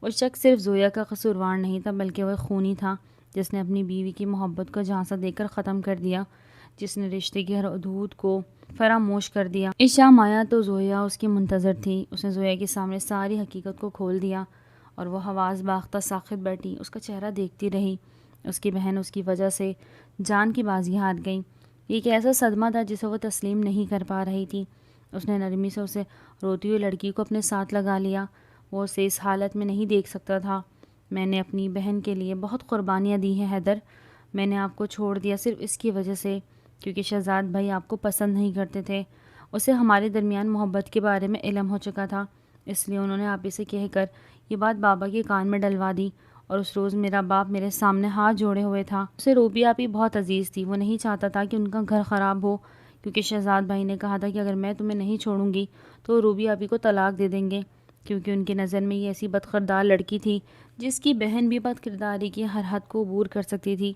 وہ شخص صرف زویا کا قصوروار نہیں تھا بلکہ وہ خونی تھا جس نے اپنی بیوی کی محبت کو جھانسا دے کر ختم کر دیا، جس نے رشتے کی ہر حدود کو فراموش کر دیا۔ اس شام آیا تو زویا اس کی منتظر تھی۔ اس نے زویا کے سامنے ساری حقیقت کو کھول دیا اور وہ حواس باختہ ساخت بیٹھی اس کا چہرہ دیکھتی رہی۔ اس کی بہن اس کی وجہ سے جان کی بازی ہار گئی۔ یہ ایک ایسا صدمہ تھا جسے وہ تسلیم نہیں کر پا رہی تھی۔ اس نے نرمی سے اسے روتی ہوئی لڑکی کو اپنے ساتھ لگا لیا۔ وہ اسے اس حالت میں نہیں دیکھ سکتا تھا۔ میں نے اپنی بہن کے لیے بہت قربانیاں دی ہیں حیدر، میں نے آپ کو چھوڑ دیا صرف اس کی وجہ سے کیونکہ شہزاد بھائی آپ کو پسند نہیں کرتے تھے۔ اسے ہمارے درمیان محبت کے بارے میں علم ہو چکا تھا، اس لیے انہوں نے آپ ہی سے کہہ کر یہ بات بابا کے کان میں ڈلوا دی، اور اس روز میرا باپ میرے سامنے ہاتھ جوڑے ہوئے تھا۔ اسے روبی آپ ہی بہت عزیز تھی، وہ نہیں چاہتا تھا کہ ان کا گھر خراب ہو، کیونکہ شہزاد بھائی نے کہا تھا کہ اگر میں تمہیں نہیں چھوڑوں گی تو روبی آپ ہی کو طلاق دے دیں گے، کیونکہ ان کی نظر میں یہ ایسی بدکردار لڑکی تھی جس کی بہن بھی بد کرداری کی ہر حد کو عبور کر سکتی تھی۔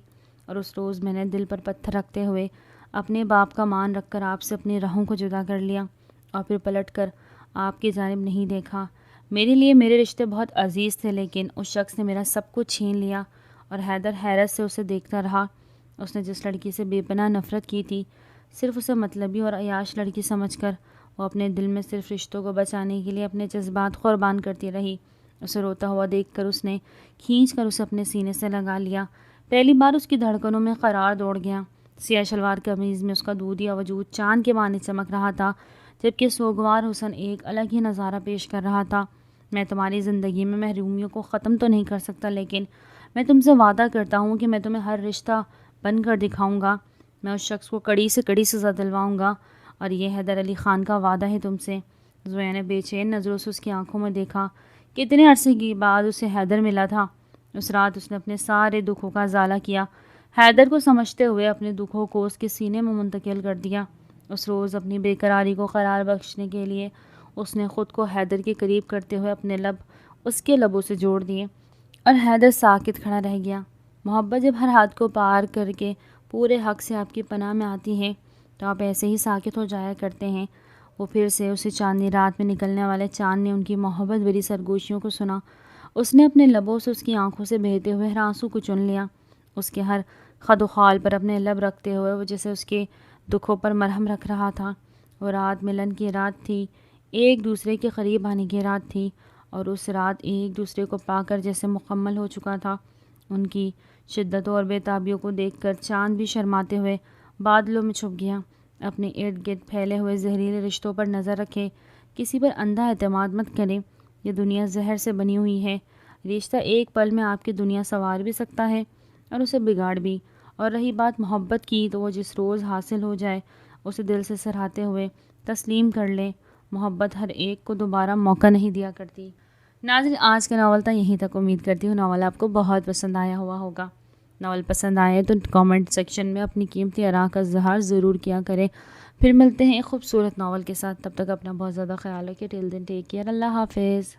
اور اس روز میں نے دل پر پتھر رکھتے ہوئے اپنے باپ کا مان رکھ کر آپ سے اپنی راہوں کو جدا کر لیا اور پھر پلٹ کر آپ کی جانب نہیں دیکھا۔ میرے لیے میرے رشتے بہت عزیز تھے، لیکن اس شخص نے میرا سب کچھ چھین لیا۔ اور حیدر حیرت سے اسے دیکھتا رہا۔ اس نے جس لڑکی سے بے پناہ نفرت کی تھی، صرف اسے مطلبی اور عیاش لڑکی سمجھ کر وہ اپنے دل میں صرف رشتوں کو بچانے کے لیے اپنے جذبات قربان کرتی رہی۔ اسے روتا ہوا دیکھ کر اس نے کھینچ کر اسے اپنے سینے سے لگا لیا۔ پہلی بار اس کی دھڑکنوں میں قرار دوڑ گیا۔ سیاہ شلوار قمیض میں اس کا دودھیا وجود چاند کے مانند چمک رہا تھا، جبکہ سوگوار حسن ایک الگ ہی نظارہ پیش کر رہا تھا۔ میں تمہاری زندگی میں محرومیوں کو ختم تو نہیں کر سکتا، لیکن میں تم سے وعدہ کرتا ہوں کہ میں تمہیں ہر رشتہ بن کر دکھاؤں گا۔ میں اس شخص کو کڑی سے کڑی سزا دلواؤں گا، اور یہ حیدر علی خان کا وعدہ ہے تم سے۔ زویا نے بے چین نظروں سے اس کی آنکھوں میں دیکھا کہ اتنے عرصے کے بعد اسے حیدر ملا تھا۔ اس رات اس نے اپنے سارے دکھوں کا ازالہ کیا، حیدر کو سمجھتے ہوئے اپنے دکھوں کو اس کے سینے میں منتقل کر دیا۔ اس روز اپنی بے قراری کو قرار بخشنے کے لیے اس نے خود کو حیدر کے قریب کرتے ہوئے اپنے لب اس کے لبوں سے جوڑ دیے، اور حیدر ساکت کھڑا رہ گیا۔ محبت جب ہر حد کو پار کر کے پورے حق سے آپ کی پناہ میں آتی ہے تو آپ ایسے ہی ساکت ہو جایا کرتے ہیں۔ وہ پھر سے اسے چاندنی رات میں نکلنے والے چاند نے ان کی محبت بھری سرگوشیوں کو سنا۔ اس نے اپنے لبوں سے اس کی آنکھوں سے بہتے ہوئے ہر آنسو کو چن لیا۔ اس کے ہر خد و خال پر اپنے لب رکھتے ہوئے وہ جیسے اس کے دکھوں پر مرہم رکھ رہا تھا۔ وہ رات ملن کی رات تھی، ایک دوسرے کے قریب آنے کی رات تھی، اور اس رات ایک دوسرے کو پا کر جیسے مکمل ہو چکا تھا۔ ان کی شدتوں اور بے تابیوں کو دیکھ کر چاند بھی شرماتے ہوئے بادلوں میں چھپ گیا۔ اپنے ارد گرد پھیلے ہوئے زہریلے رشتوں پر نظر رکھے، کسی پر اندھا اعتماد مت کریں۔ یہ دنیا زہر سے بنی ہوئی ہے، رشتہ ایک پل میں آپ کی دنیا سنوار بھی سکتا ہے اور اسے بگاڑ بھی۔ اور رہی بات محبت کی تو وہ جس روز حاصل ہو جائے اسے دل سے سراہتے ہوئے تسلیم کر لے۔ محبت ہر ایک کو دوبارہ موقع نہیں دیا کرتی۔ ناظرین، آج کا ناول تھا یہیں تک۔ امید کرتی ہوں ناول آپ کو بہت پسند آیا ہوا ہوگا۔ ناول پسند آئے تو کامنٹ سیکشن میں اپنی قیمتی آراء کا اظہار ضرور کیا کریں۔ پھر ملتے ہیں ایک خوبصورت ناول کے ساتھ، تب تک اپنا بہت زیادہ خیال رکھیے۔ ٹل دین ٹیک کیئر، اللہ حافظ۔